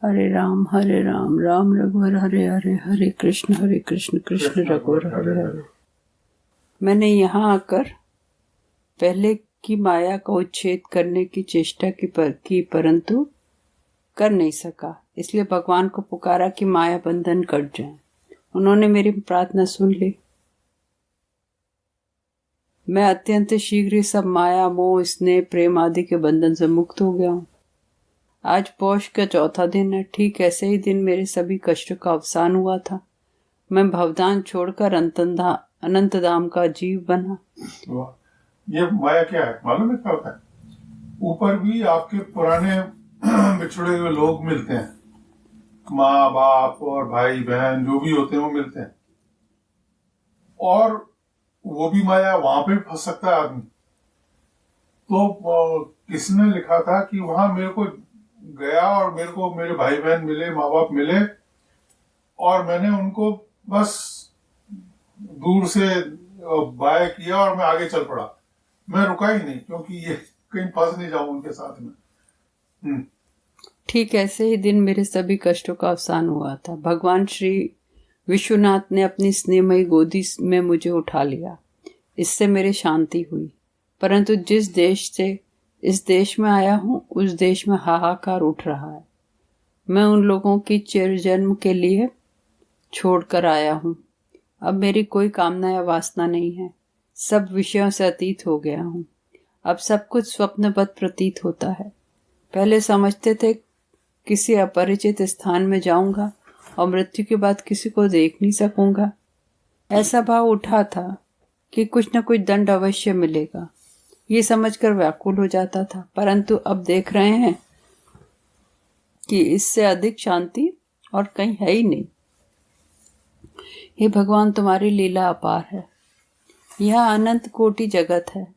हरे राम राम रघुवर हरे हरे, हरे कृष्ण कृष्ण रघुवर हरे हरे। मैंने यहाँ आकर पहले की माया का उच्छेद करने की चेष्टा की परंतु कर नहीं सका। इसलिए भगवान को पुकारा कि माया बंधन कट जाए। उन्होंने मेरी प्रार्थना सुन ली। मैं अत्यंत शीघ्र ही सब माया मोह स्नेह प्रेम आदि के बंधन से मुक्त हो गया हूँ। आज पौष का चौथा दिन है। ठीक ऐसे ही दिन मेरे सभी कष्टों का अवसान हुआ था। मैं भवदान छोड़कर अनंत धाम का जीव बना। ये माया क्या है मालूम है क्या होता है? ऊपर भी आपके पुराने बिछड़े हुए लोग मिलते हैं, माँ बाप और भाई बहन जो भी होते हैं वो मिलते हैं, और वो भी माया, वहां पे फंस सकता है आदमी। तो किसने लिखा था कि वहां मेरे को गया और मेरे को मेरे भाई बहन मिले, माँ बाप मिले, और मैंने उनको बस दूर से बाय किया और मैं आगे चल पड़ा। मैं रुका ही नहीं, क्योंकि ये कहीं फंस नहीं जाऊं उनके साथ में। ठीक ऐसे ही दिन मेरे सभी कष्टों का अवसान हुआ था। भगवान श्री विश्वनाथ ने अपनी स्नेहमयी गोदी में मुझे उठा लिया। इससे मेरी शांति हुई। परंतु जिस देश से इस देश में आया हूँ उस देश में हाहाकार उठ रहा है। मैं उन लोगों की चिरजन्म के लिए छोड़कर आया हूँ। अब मेरी कोई कामना या वासना नहीं है। सब विषयों से अतीत हो गया हूँ। अब सब कुछ स्वप्नवत प्रतीत होता है। पहले समझते थे किसी अपरिचित स्थान में जाऊंगा और मृत्यु के बाद किसी को देख नहीं सकूंगा। ऐसा भाव उठा था कि कुछ न कुछ दंड अवश्य मिलेगा। ये समझकर व्याकुल हो जाता था। परंतु अब देख रहे हैं कि इससे अधिक शांति और कहीं है ही नहीं। हे भगवान, तुम्हारी लीला अपार है। यह अनंत कोटि जगत है,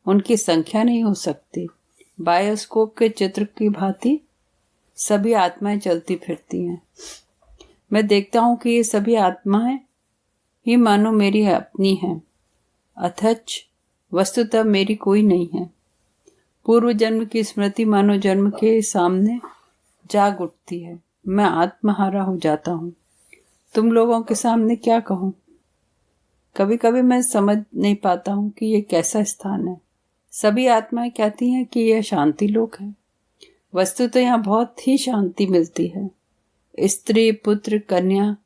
उनकी संख्या नहीं हो सकती। बायोस्कोप के चित्र की भांति सभी आत्माएं चलती फिरती हैं। मैं देखता हूं कि ये सभी आत्माएं ही मानो मेरी अपनी हैं, अथच वस्तुतः मेरी कोई नहीं है। पूर्व जन्म की स्मृति मानो जन्म के सामने जाग उठती है। मैं आत्महारा हो जाता हूँ। तुम लोगों के सामने क्या कहूँ? कभी कभी मैं समझ नहीं पाता हूँ कि ये कैसा स्थान है। सभी आत्माएं कहती हैं कि यह शांति लोक है। वस्तु तो यहाँ बहुत ही शांति मिलती है। स्त्री पुत्र कन्या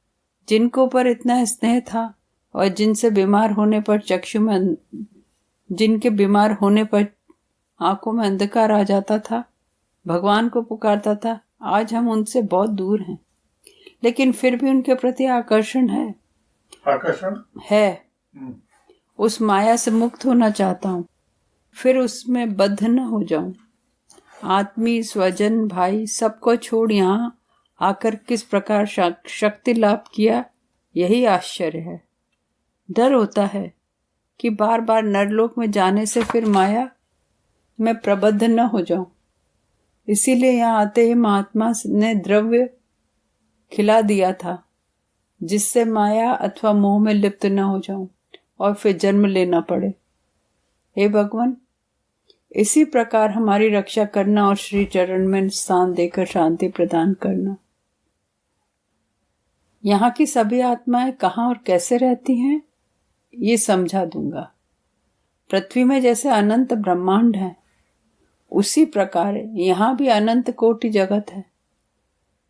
जिनको पर इतना स्नेह था और जिनके बीमार होने पर आंखों में अंधकार आ जाता था, भगवान को पुकारता था, आज हम उनसे बहुत दूर हैं, लेकिन फिर भी उनके प्रति आकर्षण है। उस माया से मुक्त होना चाहता हूँ, फिर उसमें बद्ध न हो जाऊं। आत्मी स्वजन भाई सबको छोड़ यहाँ आकर किस प्रकार शक्ति लाभ किया, यही आश्चर्य है। डर होता है कि बार बार नरलोक में जाने से फिर माया में प्रबद्ध न हो जाऊं। इसीलिए यहाँ आते ही महात्मा ने द्रव्य खिला दिया था, जिससे माया अथवा मोह में लिप्त न हो जाऊं और फिर जन्म लेना पड़े। हे भगवान, इसी प्रकार हमारी रक्षा करना और श्री चरण में स्थान देकर शांति प्रदान करना। यहाँ की सभी आत्माएं कहाँ और कैसे रहती हैं, ये समझा दूंगा। पृथ्वी में जैसे अनंत ब्रह्मांड है, उसी प्रकार यहाँ भी अनंत कोटि जगत है।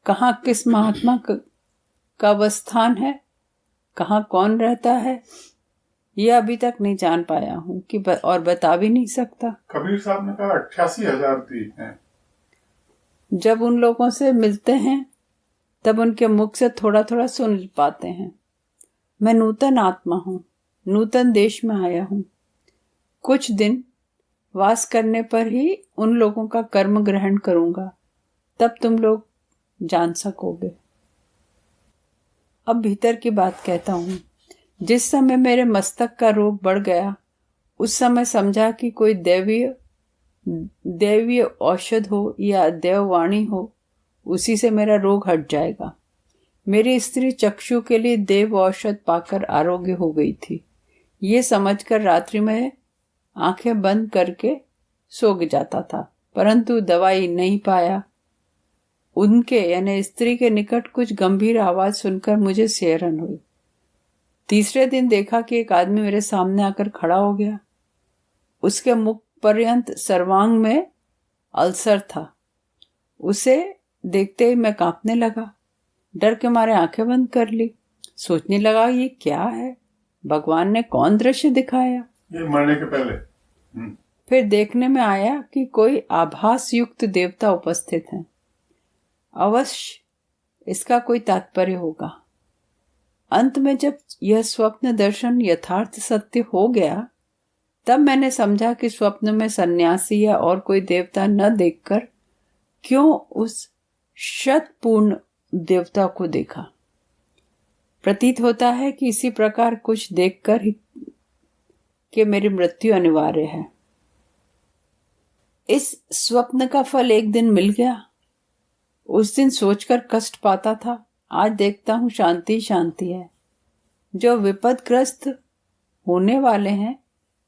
कहाँ किस महात्मा का अवस्थान है, कहाँ कौन रहता है, यह अभी तक नहीं जान पाया हूँ कि और बता भी नहीं सकता। कबीर साहब ने कहा 88,000 द्वीप हैं। जब उन लोगों से मिलते हैं तब उनके मुख से थोड़ा थोड़ा सुन पाते हैं। मैं नूतन आत्मा हूँ, नूतन देश में आया हूँ। कुछ दिन वास करने पर ही उन लोगों का कर्म ग्रहण करूंगा, तब तुम लोग जान सकोगे। अब भीतर की बात कहता हूँ। जिस समय मेरे मस्तक का रोग बढ़ गया, उस समय समझा कि कोई दैवीय औषध हो या देववाणी हो, उसी से मेरा रोग हट जाएगा। मेरी स्त्री चक्षु के लिए देव औषध पाकर आरोग्य हो गई थी। ये समझकर रात्रि में आंखें बंद करके सो जाता था, परंतु दवाई नहीं पाया। उनके यानी स्त्री के निकट कुछ गंभीर आवाज सुनकर मुझे सिहरन हुई। तीसरे दिन देखा कि एक आदमी मेरे सामने आकर खड़ा हो गया। उसके मुख पर्यंत सर्वांग में अल्सर था। उसे देखते ही मैं कांपने लगा। डर के मारे आंखें बंद कर ली। सोचने लगा ये क्या है, भगवान ने कौन दृश्य दिखाया। ये मरने के पहले फिर देखने में आया कि कोई आभास युक्त देवता उपस्थित हैं। अवश्य इसका कोई तात्पर्य होगा। अंत में जब यह स्वप्न दर्शन यथार्थ सत्य हो गया, तब मैंने समझा कि स्वप्न में सन्यासी या और कोई देवता न देखकर क्यों उस शतपूर्ण देवता को देखा। प्रतीत होता है कि इसी प्रकार कुछ देखकर ही कि मेरी मृत्यु अनिवार्य है। इस स्वप्न का फल एक दिन मिल गया। उस दिन सोचकर कष्ट पाता था, आज देखता हूं शांति शांति है। जो विपदग्रस्त होने वाले हैं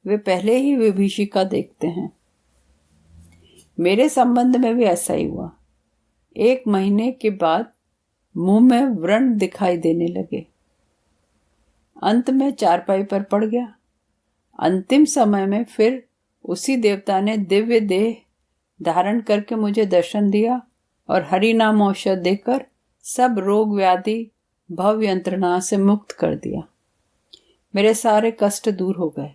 वे पहले ही विभीषिका देखते हैं। मेरे संबंध में भी ऐसा ही हुआ। 1 महीने के बाद मुंह में व्रण दिखाई देने लगे। अंत में चारपाई पर पड़ गया। अंतिम समय में फिर उसी देवता ने दिव्य देह धारण करके मुझे दर्शन दिया और हरि नाम औषध देकर सब रोग व्याधि भव यंत्रणा से मुक्त कर दिया। मेरे सारे कष्ट दूर हो गए।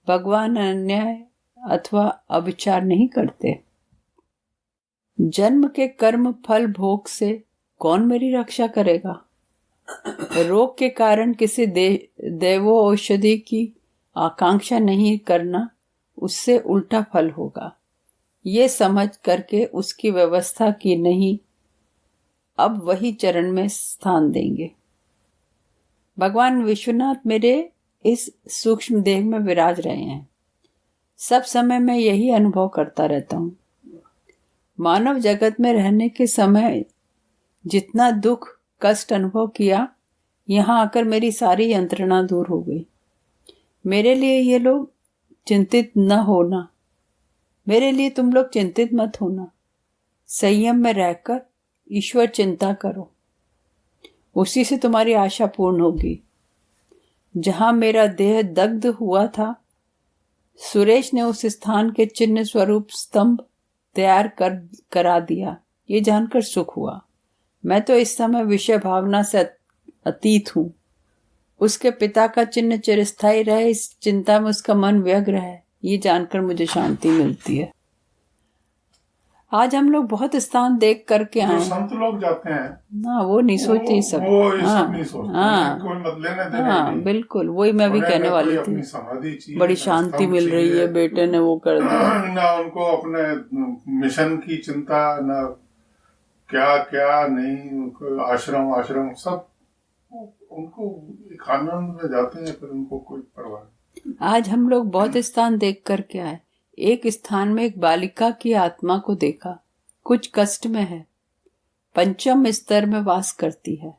भगवान अन्याय अथवा अविचार नहीं करते। जन्म के कर्म फल भोग से कौन मेरी रक्षा करेगा। रोग के कारण किसी देवो औषधि की आकांक्षा नहीं करना, उससे उल्टा फल होगा। ये समझ करके उसकी व्यवस्था की नहीं, अब वही चरण में स्थान देंगे। भगवान विश्वनाथ मेरे इस सूक्ष्म देह में विराज रहे हैं। सब समय मैं यही अनुभव करता रहता हूँ। मानव जगत में रहने के समय जितना दुख कष्ट अनुभव किया, यहाँ आकर मेरी सारी यंत्रणा दूर हो गई। मेरे लिए ये लोग चिंतित न होना, मेरे लिए तुम लोग चिंतित मत होना। संयम में रहकर ईश्वर चिंता करो, उसी से तुम्हारी आशा पूर्ण होगी। जहां मेरा देह दग्ध हुआ था, सुरेश ने उस स्थान के चिन्ह स्वरूप स्तंभ तैयार करा दिया। ये जानकर सुख हुआ। मैं तो इस समय विषय भावना से अतीत हूं। उसके पिता का चिन्ह चिरस्थायी रहे, इस चिंता में उसका मन व्यग्र है, ये जानकर मुझे शांति मिलती है। आज हम लोग बहुत स्थान देख करके आए। संत लोग जाते हैं ना, वो नहीं सोचते सब। वो ये सब नहीं सोचते। कोई मत लेने देने नहीं। बिल्कुल वही मैं भी कहने वाली थी। बड़ी शांति मिल रही है, बेटे ने वो कर दिया। ना उनको अपने मिशन की चिंता, ना क्या क्या नहीं, आश्रम सब उनको एक आनंद में जाते हैं, फिर उनको कोई परवाह नहीं। आज हम लोग बहुत स्थान देख करके आए। एक स्थान में एक बालिका की आत्मा को देखा, कुछ कष्ट में है, 5वें स्तर में वास करती है।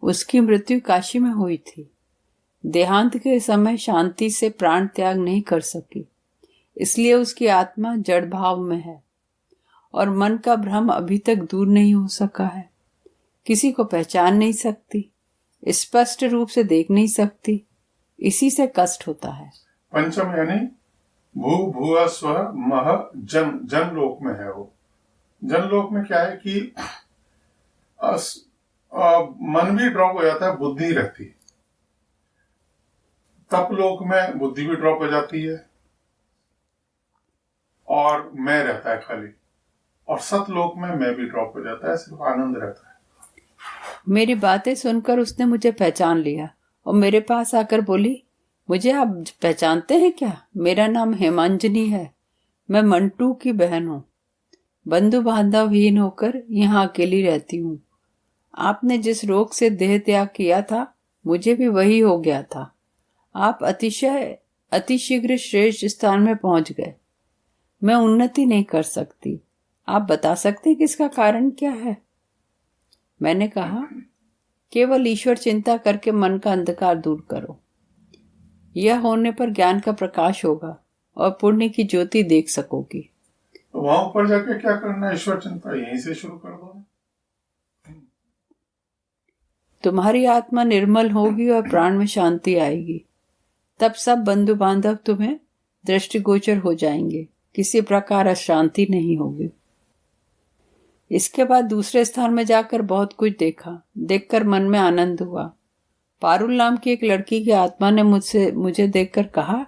उसकी मृत्यु काशी में हुई थी। देहांत के समय शांति से प्राण त्याग नहीं कर सकी, इसलिए उसकी आत्मा जड़ भाव में है और मन का भ्रम अभी तक दूर नहीं हो सका है। किसी को पहचान नहीं सकती, स्पष्ट रूप से देख नहीं सकती, इसी से कष्ट होता है। पंचम यानी भू भुआ स्व मह जन लोक में है। वो जन लोक में क्या है कि मन भी ड्रॉप हो जाता है, बुद्धि रहती है। तप लोक में बुद्धि भी ड्रॉप हो जाती है और मैं रहता है खाली, और सतलोक में मैं भी ड्रॉप हो जाता है, सिर्फ आनंद रहता है। मेरी बातें सुनकर उसने मुझे पहचान लिया और मेरे पास आकर बोली, मुझे आप पहचानते हैं क्या? मेरा नाम हेमांजनी है, मैं मंटू की बहन हूँ। बंधु बांधवहीन होकर यहाँ अकेली रहती हूँ। आपने जिस रोग से देह त्याग किया था, मुझे भी वही हो गया था। आप अतिशीघ्र श्रेष्ठ स्थान में पहुंच गए। मैं उन्नति नहीं कर सकती। आप बता सकते कि इसका कारण क्या है? मैंने कहा, केवल ईश्वर चिंता करके मन का अंधकार दूर करो। यह होने पर ज्ञान का प्रकाश होगा और पुण्य की ज्योति देख सकोगी। तो वहां ऊपर जाके क्या करना है? ईश्वर चिंता यहीं से शुरू कर दो। तुम्हारी आत्मा निर्मल होगी और प्राण में शांति आएगी। तब सब बंधु बांधव तुम्हें दृष्टिगोचर हो जाएंगे, किसी प्रकार अशांति नहीं होगी। इसके बाद दूसरे स्थान में जाकर बहुत कुछ देखा। देखकर मन में आनंद हुआ। पारुल नाम की एक लड़की की आत्मा ने मुझे देखकर कहा,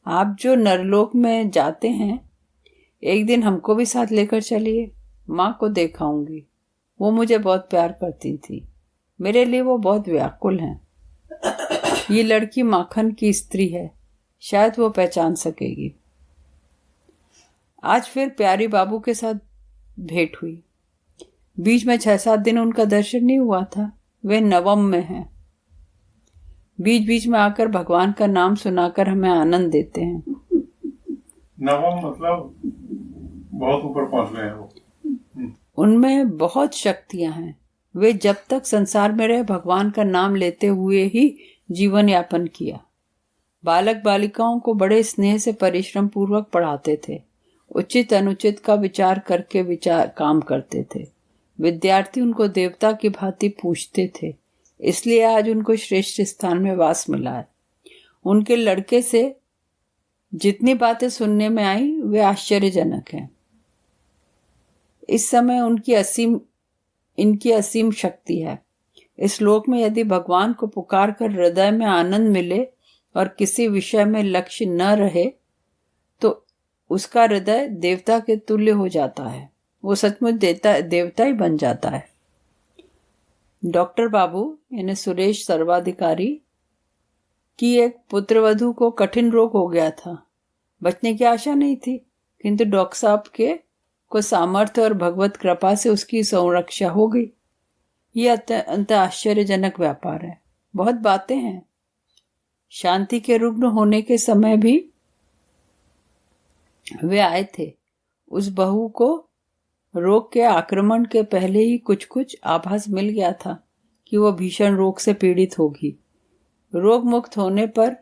आप जो नरलोक में जाते हैं, एक दिन हमको भी साथ लेकर चलिए, माँ को दिखाऊंगी। वो मुझे बहुत प्यार करती थी, मेरे लिए वो बहुत व्याकुल हैं। ये लड़की माखन की स्त्री है, शायद वो पहचान सकेगी। आज फिर प्यारी बाबू के साथ भेंट हुई। बीच में 6-7 दिन उनका दर्शन नहीं हुआ था। वे नवम में हैं। बीच बीच में आकर भगवान का नाम सुनाकर हमें आनंद देते हैं। नवम मतलब बहुत ऊपर पहुंच गए हैं वो। उनमें बहुत शक्तियां हैं। वे जब तक संसार में रहे भगवान का नाम लेते हुए ही जीवन यापन किया। बालक बालिकाओं को बड़े स्नेह से परिश्रम पूर्वक पढ़ाते थे। उचित अनुचित का विचार करके काम करते थे। विद्यार्थी उनको देवता की भांति पूछते थे, इसलिए आज उनको श्रेष्ठ स्थान में वास मिला है। उनके लड़के से जितनी बातें सुनने में आई वे आश्चर्यजनक हैं। इस समय इनकी असीम शक्ति है। इस लोक में यदि भगवान को पुकार कर हृदय में आनंद मिले और किसी विषय में लक्ष्य न रहे तो उसका हृदय देवता के तुल्य हो जाता है। वो सचमुच देवता ही बन जाता है। डॉक्टर बाबू यानी सुरेश सर्वाधिकारी की एक पुत्रवधू को कठिन रोग हो गया था। बचने की आशा नहीं थी, किंतु डॉक्टर साहब को सामर्थ्य और भगवत कृपा से उसकी संरक्षा हो गई। ये अत्यंत आश्चर्यजनक व्यापार है। बहुत बातें हैं। शांति के रुग्ण होने के समय भी वे आए थे। उस बहू को रोग के आक्रमण के पहले ही कुछ आभास मिल गया था कि वह भीषण रोग से पीड़ित होगी। रोग मुक्त होने पर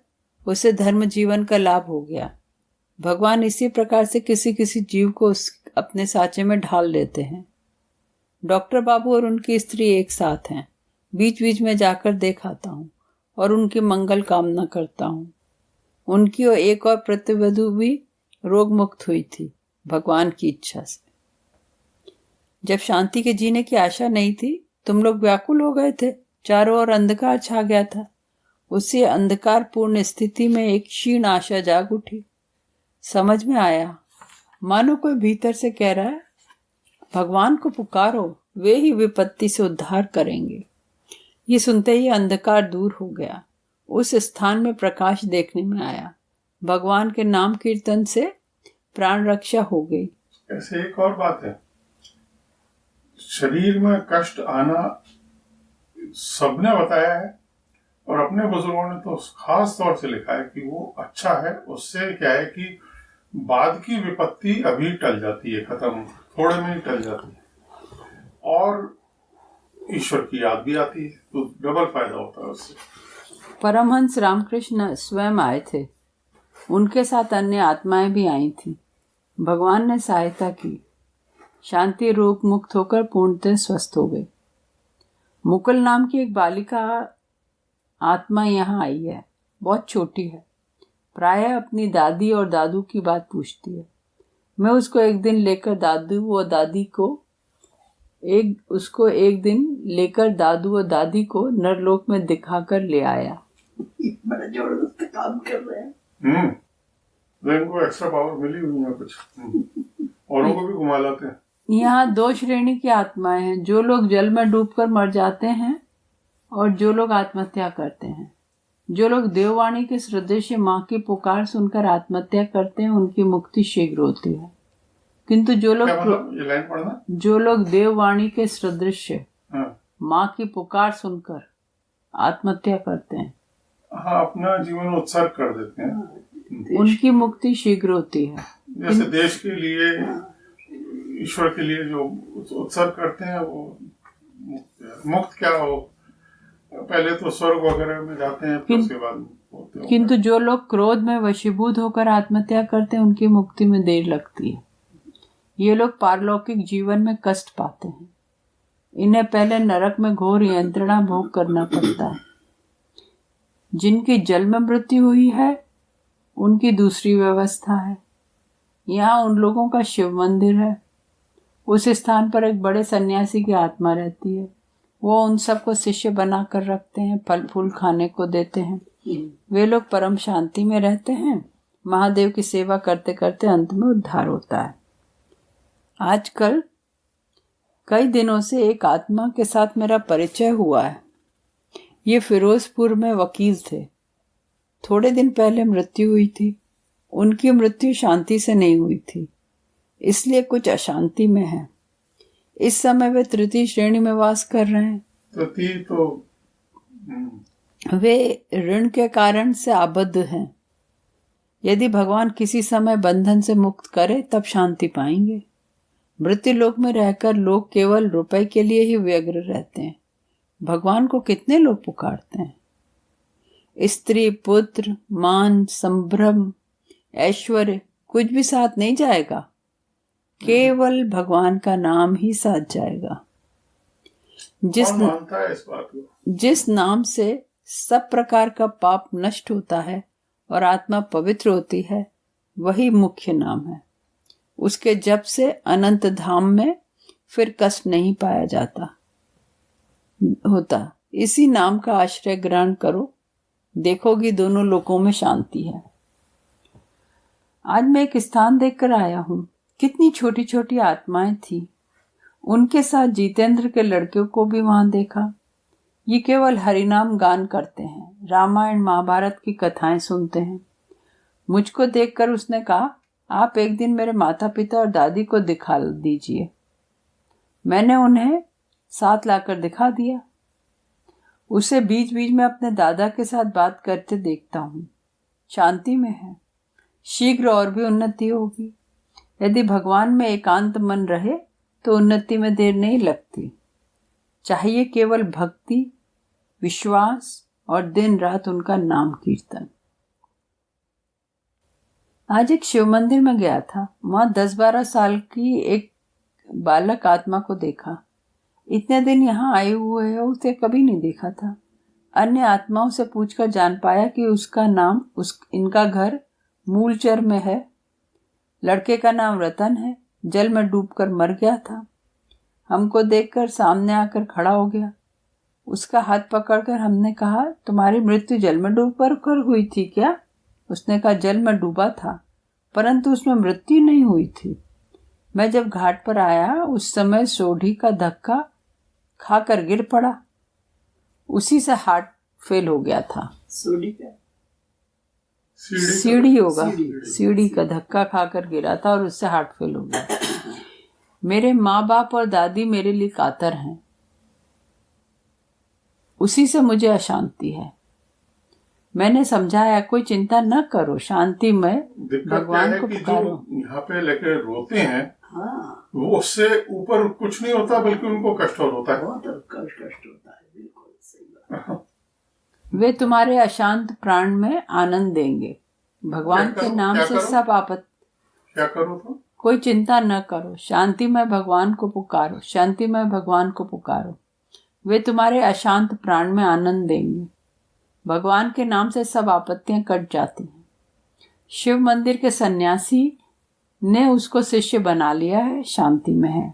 उसे धर्म जीवन का लाभ हो गया। भगवान इसी प्रकार से किसी किसी जीव को अपने साँचे में ढाल लेते हैं। डॉक्टर बाबू और उनकी स्त्री एक साथ हैं। बीच बीच में जाकर देख आता हूँ और उनकी मंगल कामना करता हूँ। उनकी एक और प्रतिवधू भी रोग मुक्त हुई थी भगवान की इच्छा से। जब शांति के जीने की आशा नहीं थी, तुम लोग व्याकुल हो गए थे। चारों ओर अंधकार छा गया था। उसी अंधकार पूर्ण स्थिति में एक क्षीण आशा जाग उठी। समझ में आया, मानो कोई भीतर से कह रहा है, भगवान को पुकारो, वे ही विपत्ति से उद्धार करेंगे। ये सुनते ही अंधकार दूर हो गया। उस स्थान में प्रकाश देखने में आया। भगवान के नाम कीर्तन से प्राण रक्षा हो गई। ऐसे एक और बात है, शरीर में कष्ट आना सबने बताया है और अपने बुजुर्गों ने तो खास तौर से लिखा है कि वो अच्छा है। उससे क्या है कि बाद की विपत्ति अभी टल जाती है, खत्म थोड़े में ही टल जाती है और ईश्वर की याद भी आती है, तो डबल फायदा होता है उससे। परमहंस रामकृष्ण स्वयं आए थे। उनके साथ अन्य आत्माएं भी आई थीं। भगवान ने सहायता की। शांति रोग मुक्त होकर पूर्णतः स्वस्थ हो गई। मुकुल नाम की एक बालिका आत्मा यहाँ आई है। बहुत छोटी है। प्रायः अपनी दादी और दादू की बात पूछती है। मैं उसको एक दिन लेकर दादू और दादी को नरलोक में दिखाकर ले आया। बड़ा जबरदस्त काम कर रहे हैं। इनको एक्स्ट्रा पावर मिली हुई है कुछ। औरों को भी घुमा लाते हैं। यहाँ 2 श्रेणी की आत्माएं हैं, जो लोग जल में डूबकर मर जाते हैं और जो लोग आत्महत्या करते हैं। जो लोग देववाणी के सदृश्य माँ की पुकार सुनकर आत्महत्या करते हैं, उनकी मुक्ति शीघ्र होती है। किंतु जो लोग देववाणी के सदृश्य माँ की पुकार सुनकर आत्महत्या करते हैं, अपना जीवन उत्सर्ग कर देते हैं, उनकी मुक्ति शीघ्र होती है। जैसे देश के लिए, ईश्वर के लिए जो उत्सर्ग करते हैं वो मुक्त क्या हो, पहले तो स्वर्ग वगैरह में जाते हैं, फिर उसके बाद होते हैं। किंतु जो लोग क्रोध में वशीभूत होकर आत्महत्या करते हैं, उनकी मुक्ति में देर लगती है। ये लोग पारलौकिक जीवन में कष्ट पाते हैं। इन्हें पहले नरक में घोर यंत्रणा भोग करना पड़ता है। जिनकी जल में मृत्यु हुई है उनकी दूसरी व्यवस्था है। यहाँ उन लोगों का शिव मंदिर है। उस स्थान पर एक बड़े सन्यासी की आत्मा रहती है। वो उन सबको शिष्य बना कर रखते हैं, फल फूल खाने को देते हैं। वे लोग परम शांति में रहते हैं। महादेव की सेवा करते करते अंत में उद्धार होता है। आजकल कई दिनों से एक आत्मा के साथ मेरा परिचय हुआ है। ये फिरोजपुर में वकील थे। थोड़े दिन पहले मृत्यु हुई थी। उनकी मृत्यु शांति से नहीं हुई थी, इसलिए कुछ अशांति में है। इस समय वे तृतीय श्रेणी में वास कर रहे हैं। तृतीय तो वे ऋण के कारण से आबद्ध हैं। यदि भगवान किसी समय बंधन से मुक्त करे तब शांति पाएंगे। मृत्यु लोक में रहकर लोग केवल रुपए के लिए ही व्यग्र रहते हैं। भगवान को कितने लोग पुकारते हैं। स्त्री, पुत्र, मान, संभ्रम, ऐश्वर्य कुछ भी साथ नहीं जाएगा। केवल भगवान का नाम ही साथ जाएगा। मानता है इस बात को? जिस नाम से सब प्रकार का पाप नष्ट होता है और आत्मा पवित्र होती है, वही मुख्य नाम है। उसके जप से अनंत धाम में फिर कष्ट नहीं पाया जाता होता। इसी नाम का आश्रय ग्रहण करो, देखोगी दोनों लोकों में शांति है। आज मैं एक स्थान देखकर आया हूँ। कितनी छोटी छोटी आत्माएं थी। उनके साथ जितेंद्र के लड़के को भी वहां देखा। ये केवल हरिनाम गान करते हैं, रामायण महाभारत की कथाएं सुनते हैं। मुझको देखकर उसने कहा, आप एक दिन मेरे माता पिता और दादी को दिखा दीजिए। मैंने उन्हें साथ लाकर दिखा दिया। उसे बीच बीच में अपने दादा के साथ बात करते देखता हूँ। शांति में है। शीघ्र और भी उन्नति होगी। यदि भगवान में एकांत मन रहे तो उन्नति में देर नहीं लगती। चाहिए केवल भक्ति, विश्वास और दिन रात उनका नाम कीर्तन। आज एक शिव मंदिर में गया था। वहां 10-12 साल की एक बालक आत्मा को देखा। इतने दिन यहाँ आए हुए है, उसे कभी नहीं देखा था। अन्य आत्माओं से पूछकर जान पाया कि उसका नाम इनका घर मूलचर में है। लड़के का नाम रतन है। जल में डूबकर मर गया था। हमको देखकर सामने आकर खड़ा हो गया। उसका हाथ पकड़कर हमने कहा, तुम्हारी मृत्यु जल में डूबकर हुई थी क्या? उसने कहा, जल में डूबा था, परंतु उसमें मृत्यु नहीं हुई थी। मैं जब घाट पर आया उस समय सोढ़ी का धक्का खाकर गिर पड़ा। उसी से हार्ट फेल हो गया था। सीढ़ी होगा, सीढ़ी का धक्का खाकर गिरा था और उससे हार्ट फेल हो गया। मेरे माँ बाप और दादी मेरे लिए कातर हैं। उसी से मुझे अशांति है। मैंने समझाया, कोई चिंता न करो, शांति में भगवान को पुकारो। यहाँ पे लेके रोते हैं, हाँ, वो उससे ऊपर कुछ नहीं होता, बल्कि उनको कष्ट होता है। कष्ट होता है, बिल्कुल सही बात। वे तुम्हारे अशांत प्राण में आनंद देंगे। भगवान के नाम से सब आपत्ति। क्या करो तो? कोई चिंता न करो, शांति में भगवान को पुकारो, शांति में भगवान को पुकारो। वे तुम्हारे अशांत प्राण में आनंद देंगे। भगवान के नाम से सब आपत्तियां कट जाती हैं। शिव मंदिर के सन्यासी ने उसको शिष्य बना लिया है, शांति में है।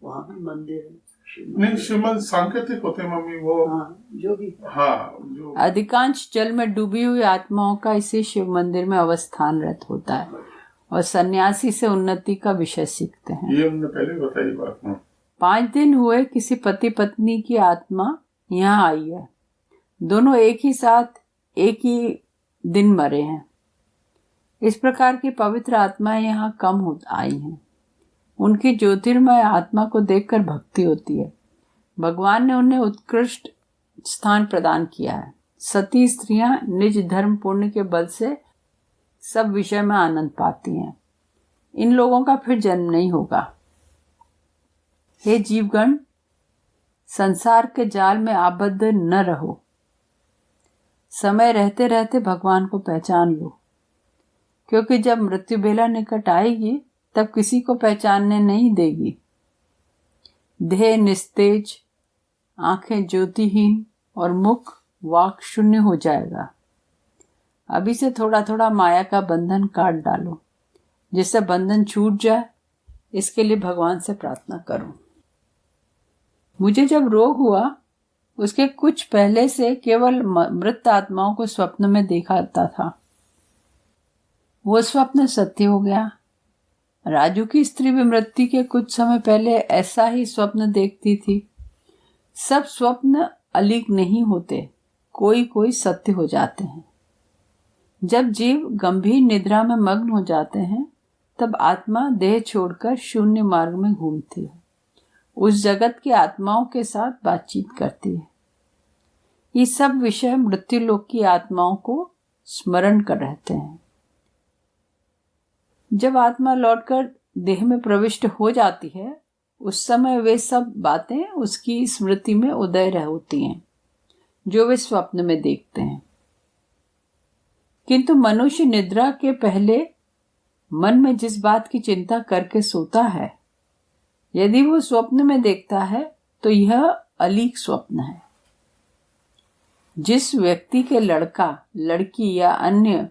वहाँ भी मंदिर है। नहीं, शिव मंदिर सांकेतिक होते हैं मम्मी, वो हाँ, जो भी जो अधिकांश जल में डूबी हुई आत्माओं का इसी शिव मंदिर में अवस्थानरत होता है और सन्यासी से उन्नति का विषय सीखते हैं। ये हमने पहले बताई बात। 5 दिन हुए किसी पति पत्नी की आत्मा यहाँ आई है। दोनों एक ही साथ एक ही दिन मरे हैं। इस प्रकार की पवित्र आत्माएं यहाँ कम आई हैं। उनकी ज्योतिर्मय आत्मा को देखकर भक्ति होती है। भगवान ने उन्हें उत्कृष्ट स्थान प्रदान किया है। सती स्त्रियां निज धर्म पुण्य के बल से सब विषय में आनंद पाती हैं। इन लोगों का फिर जन्म नहीं होगा। हे जीवगण, संसार के जाल में आबद्ध न रहो। समय रहते रहते भगवान को पहचान लो, क्योंकि जब मृत्यु बेला निकट आएगी तब किसी को पहचानने नहीं देगी। देह निस्तेज, आंखें ज्योतिहीन और मुख वाक शून्य हो जाएगा। अभी से थोड़ा थोड़ा माया का बंधन काट डालो, जिससे बंधन छूट जाए। इसके लिए भगवान से प्रार्थना करो। मुझे जब रोग हुआ उसके कुछ पहले से केवल मृत आत्माओं को स्वप्न में दिखाता था। वो स्वप्न सत्य हो गया। राजू की स्त्री भी मृत्यु के कुछ समय पहले ऐसा ही स्वप्न देखती थी। सब स्वप्न अलीक नहीं होते, कोई कोई सत्य हो जाते हैं। जब जीव गंभीर निद्रा में मग्न हो जाते हैं तब आत्मा देह छोड़कर शून्य मार्ग में घूमती है, उस जगत की आत्माओं के साथ बातचीत करती है। ये सब विषय मृत्यु लोक की आत्माओं को स्मरण कर रहते हैं। जब आत्मा लौटकर देह में प्रविष्ट हो जाती है उस समय वे सब बातें उसकी स्मृति में उदय रह होती हैं जो वे स्वप्न में देखते हैं। किंतु मनुष्य निद्रा के पहले मन में जिस बात की चिंता करके सोता है, यदि वो स्वप्न में देखता है तो यह अलीक स्वप्न है। जिस व्यक्ति के लड़का, लड़की या अन्य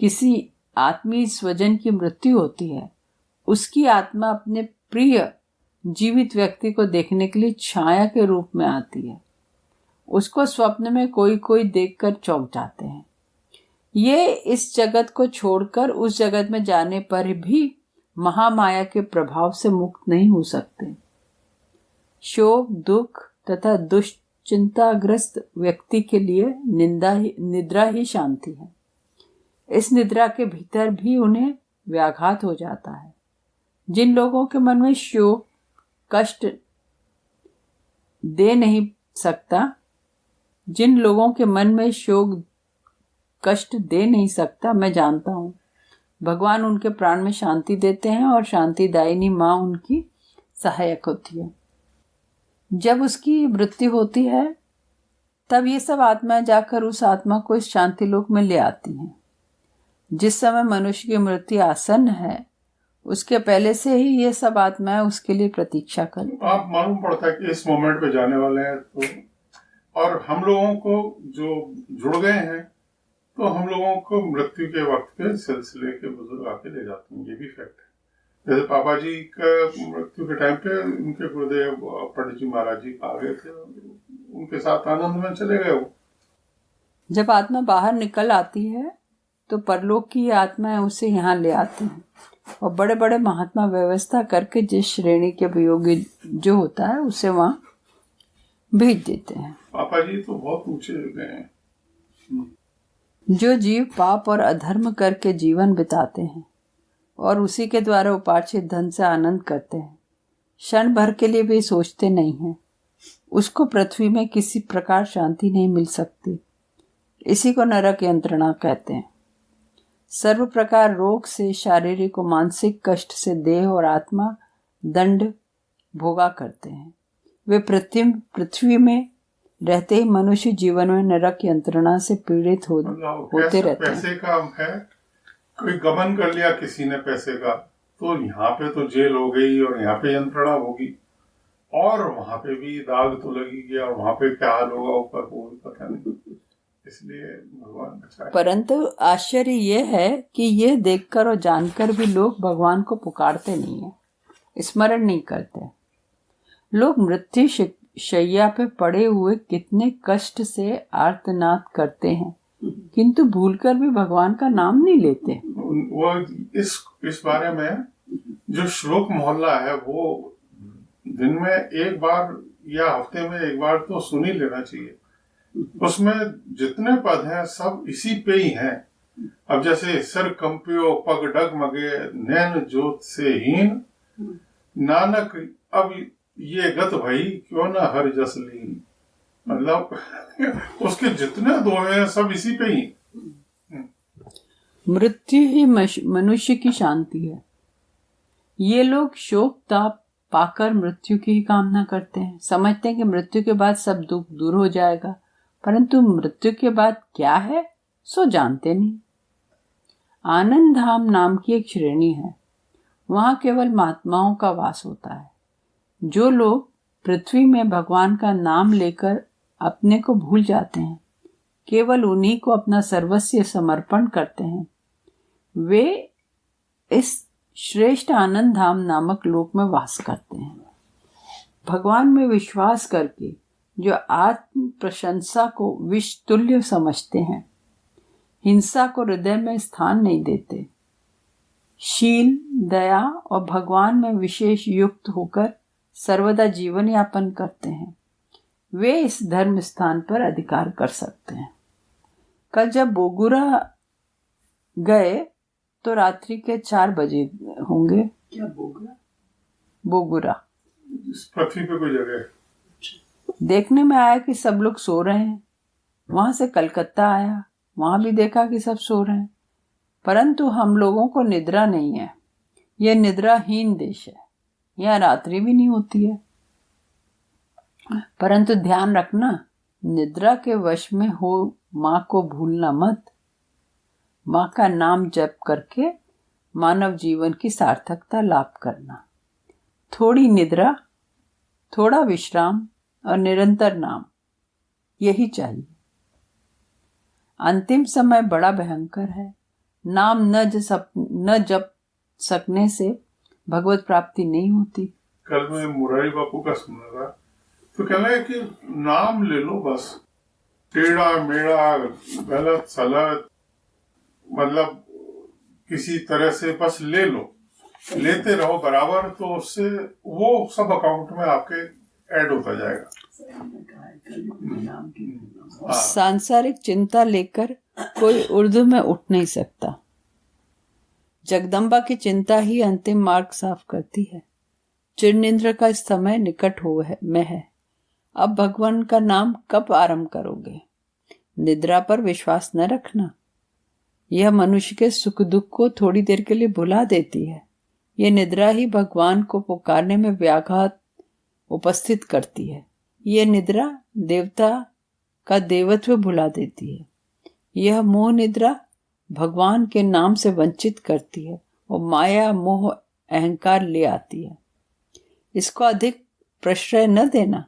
किसी आत्मीय स्वजन की मृत्यु होती है, उसकी आत्मा अपने प्रिय जीवित व्यक्ति को देखने के लिए छाया के रूप में आती है। उसको स्वप्न में कोई कोई देखकर चौंक जाते हैं। ये इस जगत को छोड़कर उस जगत में जाने पर भी महामाया के प्रभाव से मुक्त नहीं हो सकते। शोक, दुख तथा दुश्चिंताग्रस्त व्यक्ति के लिए निद्रा ही शांति है। इस निद्रा के भीतर भी उन्हें व्याघात हो जाता है। जिन लोगों के मन में शोक कष्ट दे नहीं सकता, मैं जानता हूँ, भगवान उनके प्राण में शांति देते हैं और शांतिदायिनी माँ उनकी सहायक होती है। जब उसकी मृत्यु होती है तब ये सब आत्माएं जाकर उस आत्मा को इस शांति लोक में ले आती हैं। जिस समय मनुष्य की मृत्यु आसन्न है उसके पहले से ही ये सब आत्माएं उसके लिए प्रतीक्षा करती हैं। आप मालूम पड़ता है कि इस मोमेंट पे जाने वाले हैं तो, और हम लोगों को जो जुड़ गए हैं तो हम लोगों को मृत्यु के वक्त के सिलसिले के बुजुर्ग आके ले जाते हैं। ये भी फैक्ट है। जैसे पापा जी का मृत्यु के टाइम पे उनके गुरुदेव पंडित जी महाराज जी आ गए थे, उनके साथ आनंद में चले गए। वो जब आत्मा बाहर निकल आती है तो परलोक की आत्माएं उसे यहाँ ले आती हैं और बड़े बड़े महात्मा व्यवस्था करके जिस श्रेणी के उपयोगी जो होता है उसे वहाँ भेज देते हैं। पापा जी तो बहुत ऊंचे गए हैं। जो जीव पाप और अधर्म करके जीवन बिताते हैं और उसी के द्वारा उपार्जित धन से आनंद करते हैं, क्षण भर के लिए भी सोचते नहीं हैं, उसको पृथ्वी में किसी प्रकार शांति नहीं मिल सकती। इसी को नरक यंत्रणा कहते हैं। सर्व प्रकार रोग से, शारीरिक और मानसिक कष्ट से देह और आत्मा दंड भोगा करते हैं। वे पृथ्वी में रहते ही मनुष्य जीवन में नरक यंत्रणा से पीड़ित होते रहते हैं। पैसे का है, कोई गबन कर लिया किसी ने पैसे का, तो यहाँ पे तो जेल हो गई और यहाँ पे यंत्रणा होगी और वहां पे भी दाग तो लगेगी और वहां पे क्या हाल होगा ऊपर वो पता नहीं। इसलिए भगवान अच्छा है। परंतु आश्चर्य ये है कि ये देखकर और जानकर भी लोग भगवान को पुकारते नहीं है, स्मरण नहीं करते। लोग मृत्यु शैया पे पड़े हुए कितने कष्ट से आर्तनाद करते हैं, किंतु भूलकर भी भगवान का नाम नहीं लेते। वो इस बारे में जो श्लोक मोहल्ला है वो दिन में एक बार या हफ्ते में एक बार तो सुन ही लेना चाहिए। उसमें जितने पद हैं सब इसी पे ही हैं। अब जैसे सर कंपियो पग डगमगे नैन जोत से हीन, नानक अब ये गत भई क्यों ना हर जस लीन। मतलब उसके जितने दोहे हैं सब इसी पे ही। मृत्यु ही मनुष्य की शांति है। ये लोग शोक ताप पाकर मृत्यु की ही कामना करते हैं, समझते हैं कि मृत्यु के बाद सब दुख दूर हो जाएगा, परंतु मृत्यु के बाद क्या है सो जानते नहीं। आनंद धाम नाम की एक श्रेणी है, वहां केवल महात्माओं का वास होता है। जो लोग पृथ्वी में भगवान का नाम लेकर अपने को भूल जाते हैं, केवल उन्हीं को अपना सर्वस्व समर्पण करते हैं, वे इस श्रेष्ठ आनंद धाम नामक लोक में वास करते हैं। भगवान में विश्वास करके जो आत्म प्रशंसा को विष तुल्य समझते हैं, हिंसा को हृदय में स्थान नहीं देते, शील, दया और भगवान में विशेष युक्त होकर सर्वदा जीवन यापन करते हैं, वे इस धर्म स्थान पर अधिकार कर सकते हैं। कल जब बोगुरा गए तो रात्रि के 4 बजे होंगे। क्या बोगरा? बोगुरा पृथ्वी पे कोई जगह। देखने में आया कि सब लोग सो रहे हैं। वहां से कलकत्ता आया, वहां भी देखा कि सब सो रहे हैं, परंतु हम लोगों को निद्रा नहीं है। यह निद्राहीन देश है, यहाँ रात्रि भी नहीं होती है। परंतु ध्यान रखना, निद्रा के वश में हो माँ को भूलना मत। माँ का नाम जप करके मानव जीवन की सार्थकता लाभ करना। थोड़ी निद्रा, थोड़ा विश्राम और निरंतर नाम, यही चाहिए। अंतिम समय बड़ा भयंकर है। नाम न जप सकने से भगवत प्राप्ति नहीं होती। कल मैं मुरारी बापू का सुन रहा था, तो कहना है कि नाम ले लो बस, टेढ़ा मेढ़ा गलत सलत, मतलब किसी तरह से बस ले लो, लेते रहो बराबर, तो उससे वो सब अकाउंट में आपके ऐड होता जाएगा। सांसारिक चिंता लेकर कोई उर्दू में उठ नहीं सकता। जगदम्बा की चिंता ही अंतिम मार्ग साफ करती है। चिरनिद्र का समय निकट में है। अब भगवान का नाम कब आरंभ करोगे? निद्रा पर विश्वास न रखना। यह मनुष्य के सुख दुख को थोड़ी देर के लिए भुला देती है। यह निद्रा ही भगवान को पुकारने में व्याघात उपस्थित करती है। यह निद्रा देवता का देवत्व भुला देती है। यह मोह निद्रा भगवान के नाम से वंचित करती है और माया मोह अहंकार ले आती है। इसको अधिक प्रश्रय न देना।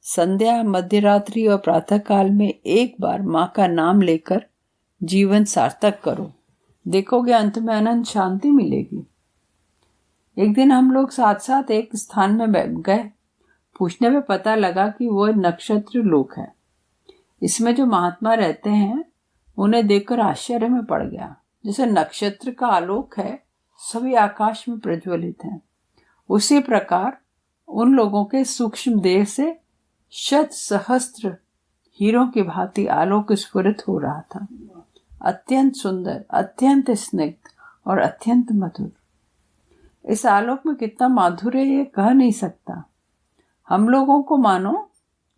संध्या, मध्यरात्रि और प्रातः काल में एक बार माँ का नाम लेकर जीवन सार्थक करो, देखोगे अंत में अनंत शांति मिलेगी। एक दिन हम लोग साथ साथ एक स्थान में बैठ गए। पूछने में पता लगा कि वो नक्षत्र लोक है। इसमें जो महात्मा रहते हैं उन्हें देखकर आश्चर्य में पड़ गया। जैसे नक्षत्र का आलोक है, सभी आकाश में प्रज्वलित हैं, उसी प्रकार उन लोगों के सूक्ष्म देह से शत सहस्त्र हीरों की भांति आलोक स्फुरित हो रहा था। अत्यंत सुंदर, अत्यंत स्निग्ध और अत्यंत मधुर। इस आलोक में कितना माधुर्य ये कह नहीं सकता। हम लोगों को मानो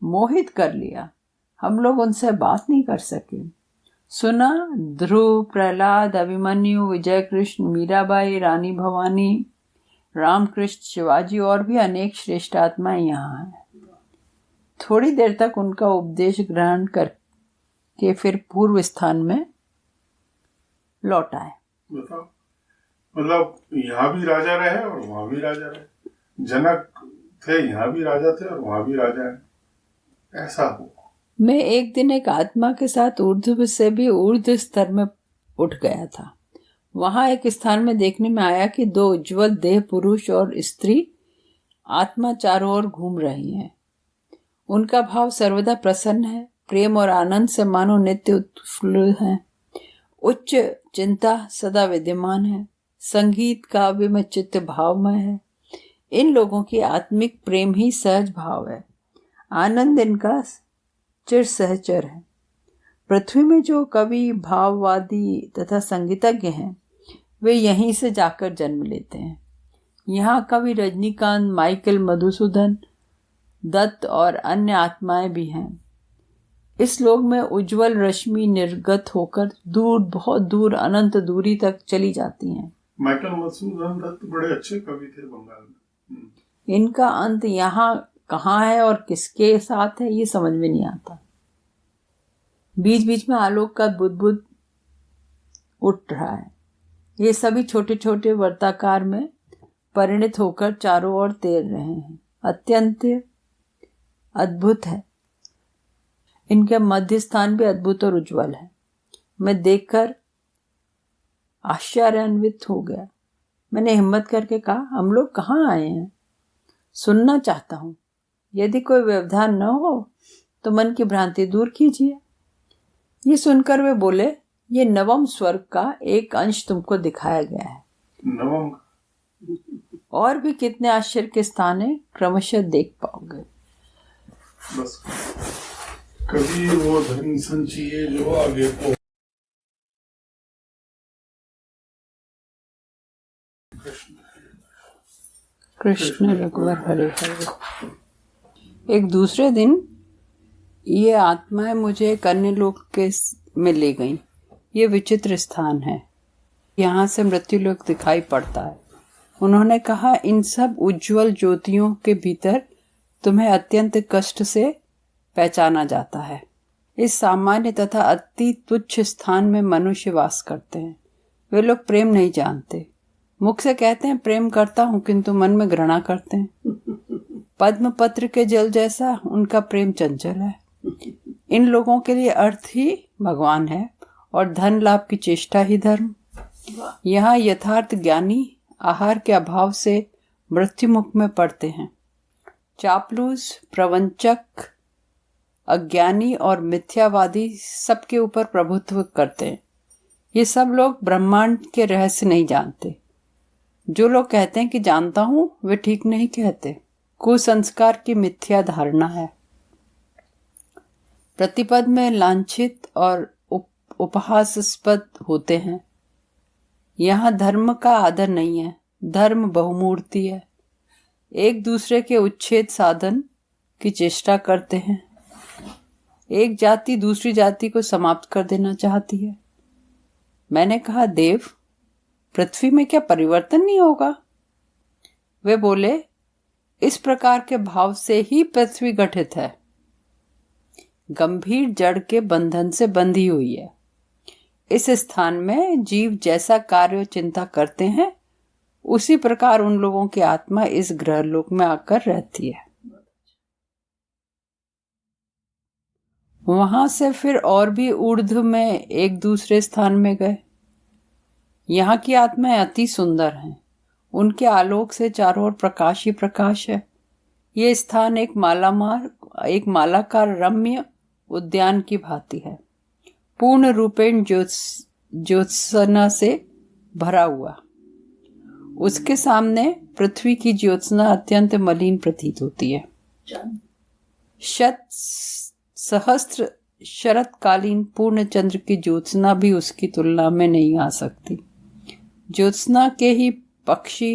मोहित कर लिया। हम लोग उनसे बात नहीं कर सके। सुना ध्रुव, प्रहलाद, अभिमन्यु, विजय कृष्ण, मीराबाई, रानी भवानी, रामकृष्ण, शिवाजी और भी अनेक श्रेष्ठ आत्माएं यहाँ हैं। थोड़ी देर तक उनका उपदेश ग्रहण करके फिर पूर्व स्थान में लौट आए। मतलब यहाँ भी राजा रहे और वहां भी राजा रहे। जनक थे, यहाँ भी राजा थे और वहां भी राजा है। ऐसा हो। मैं एक दिन एक आत्मा के साथ ऊर्ध्व से भी ऊर्ध्व स्तर में उठ गया था। वहां एक स्थान में देखने में आया कि 2 उज्ज्वल देह पुरुष और स्त्री आत्मा चारों ओर घूम रही हैं। उनका भाव सर्वदा प्रसन्न है। प्रेम और आनंद से मानो नित्य उत्फुल्ल है। उच्च चिंता सदा विद्यमान है। संगीत काव्य में चित्त भावमय है। इन लोगों की आत्मिक प्रेम ही सहज भाव है। आनंद इनका चिर सहचर है। पृथ्वी में जो कवि, भाववादी तथा संगीतज्ञ हैं, वे यहीं से जाकर जन्म लेते हैं। यहाँ कवि रजनीकांत, माइकल मधुसूदन दत्त और अन्य आत्माएं भी हैं। इस लोक में उज्जवल रश्मि निर्गत होकर दूर, बहुत दूर, अनंत दूरी तक चली जाती हैं। माइकल मधुसूदन दत्त बड़े अच्छे कवि थे बंगाल में। इनका अंत यहाँ कहाँ है और किसके साथ है, ये समझ में नहीं आता। बीच बीच में आलोक का बुदबुद उठ रहा है। ये सभी छोटे छोटे वर्ताकार में परिणित होकर चारों ओर तैर रहे हैं। अत्यंत अद्भुत है। इनका मध्य स्थान भी अद्भुत और उज्जवल है। मैं देखकर आश्चर्यान्वित हो गया। मैंने हिम्मत करके कहा, हम लोग कहाँ आए हैं? सुनना चाहता हूँ। यदि कोई व्यवधान न हो तो मन की भ्रांति दूर कीजिए। ये सुनकर वे बोले, ये नवम स्वर्ग का एक अंश तुमको दिखाया गया है। नवम और भी कितने आश्चर्य के स्थान है, क्रमशः देख पाओगे। बस कभी वो धन संचिए जो आगे को। कृष्ण रघुवर हरे हरे। एक दूसरे दिन ये आत्माएं मुझे एक अन्य लोक के में ले गईं। ये विचित्र स्थान है। यहाँ से मृत्यु लोक दिखाई पड़ता है। उन्होंने कहा, इन सब उज्जवल ज्योतियों के भीतर तुम्हें अत्यंत कष्ट से पहचाना जाता है। इस सामान्य तथा अति तुच्छ स्थान में मनुष्य वास करते हैं। वे लोग प्रेम नहीं जानते। मुख से कहते हैं प्रेम करता हूं, किंतु मन में घृणा करते हैं। पद्म पत्र के जल जैसा उनका प्रेम चंचल है। इन लोगों के लिए अर्थ ही भगवान है और धन लाभ की चेष्टा ही धर्म। यहाँ यथार्थ ज्ञानी आहार के अभाव से मृत्यु मुख में पड़ते हैं। चापलूस, प्रवंचक, अज्ञानी और मिथ्यावादी सबके ऊपर प्रभुत्व करते हैं। ये सब लोग ब्रह्मांड के रहस्य नहीं जानते। जो लोग कहते हैं कि जानता हूं, वे ठीक नहीं कहते। कुसंस्कार की मिथ्या धारणा है। प्रतिपद में लांछित और उपहासास्पद होते हैं। यहाँ धर्म का आदर नहीं है। धर्म बहुमूर्ति है। एक दूसरे के उच्छेद साधन की चेष्टा करते हैं। एक जाति दूसरी जाति को समाप्त कर देना चाहती है। मैंने कहा, देव, पृथ्वी में क्या परिवर्तन नहीं होगा? वे बोले, इस प्रकार के भाव से ही पृथ्वी गठित है। गंभीर जड़ के बंधन से बंधी हुई है। इस स्थान में जीव जैसा कार्य और चिंता करते हैं, उसी प्रकार उन लोगों की आत्मा इस ग्रह लोक में आकर रहती है। वहां से फिर और भी ऊर्ध्व में एक दूसरे स्थान में गए। यहाँ की आत्माएं अति सुंदर हैं। उनके आलोक से चारों ओर प्रकाश ही प्रकाश है। ये स्थान एक मालाकार रम्य उद्यान की भांति है, पूर्ण रूपेण ज्योत्सना से भरा हुआ। उसके सामने पृथ्वी की ज्योत्सना अत्यंत मलिन प्रतीत होती है। सहस्त्र शरतकालीन पूर्ण चंद्र की ज्योत्सना भी उसकी तुलना में नहीं आ सकती। ज्योत्सना के ही पक्षी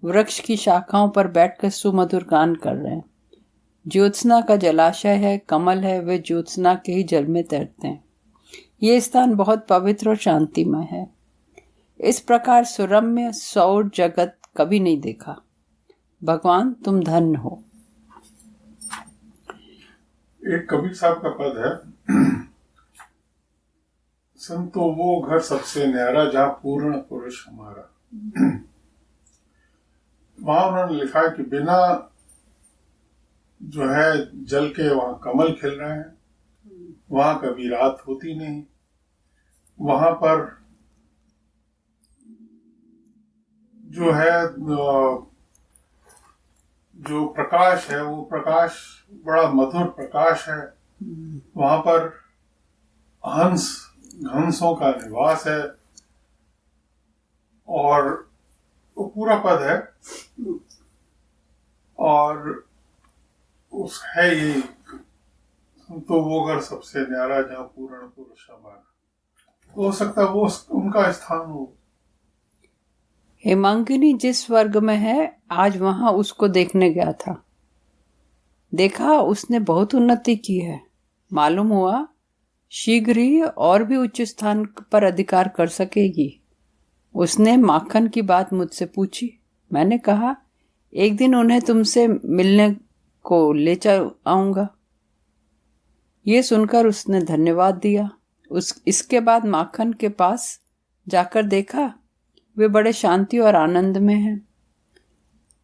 वृक्ष की शाखाओं पर बैठकर सुमधुर गान कर रहे हैं। ज्योत्सना का जलाशय है, कमल है, वे ज्योत्सना के ही जल में तैरते हैं। ये स्थान बहुत पवित्र और शांतिमय है। इस प्रकार सुरम्य सौर जगत कभी नहीं देखा। भगवान, तुम धन्य हो। एक कबीर साहब का पद है, संतो वो घर सबसे न्यारा जहाँ पूर्ण पुरुष हमारा। वहां उन्होंने लिखा है कि बिना जो है जल के वहां कमल खिल रहे हैं, वहां कभी रात होती नहीं। वहां पर जो है जो प्रकाश है, वो प्रकाश बड़ा मधुर प्रकाश है। वहां पर हंसों का निवास है और वो पूरा पद है। और उस है ये, तो वो घर सबसे न्यारा जहाँ पूर्ण पुरुष हमारा। हो सकता है वो उनका स्थान हो। हेमांगिनी जिस वर्ग में है, आज वहां उसको देखने गया था। देखा, उसने बहुत उन्नति की है। मालूम हुआ शीघ्र ही और भी उच्च स्थान पर अधिकार कर सकेगी। उसने माखन की बात मुझसे पूछी। मैंने कहा, एक दिन उन्हें तुमसे मिलने को ले आऊंगा। ये सुनकर उसने धन्यवाद दिया। इसके बाद माखन के पास जाकर देखा, वे बड़े शांति और आनंद में हैं।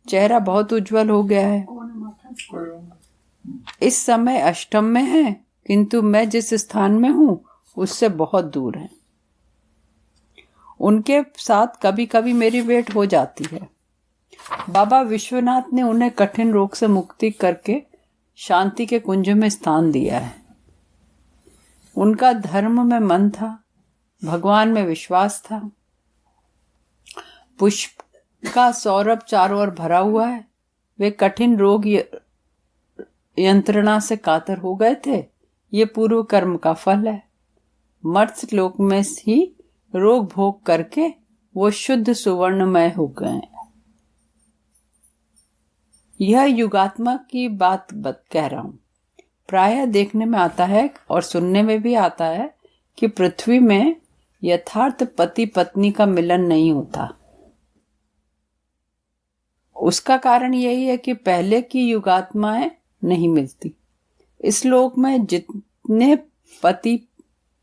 चेहरा बहुत उज्जवल हो गया है। इस समय अष्टम में है, किंतु मैं जिस स्थान में हूं उससे बहुत दूर है। उनके साथ कभी कभी मेरी भेंट हो जाती है। बाबा विश्वनाथ ने उन्हें कठिन रोग से मुक्ति करके शांति के कुंज में स्थान दिया है। उनका धर्म में मन था, भगवान में विश्वास था। पुष्प का सौरभ चारों ओर भरा हुआ है। वे कठिन रोग यंत्रणा से कातर हो गए थे। ये पूर्व कर्म का फल है। मर्त्य लोक में ही रोग भोग करके वो शुद्ध सुवर्णमय हो गए। यह युगात्मा की बात कह रहा हूं। प्रायः देखने में आता है और सुनने में भी आता है कि पृथ्वी में यथार्थ पति पत्नी का मिलन नहीं होता। उसका कारण यही है कि पहले की युगात्माएं नहीं मिलती। इस लोक में जितने पति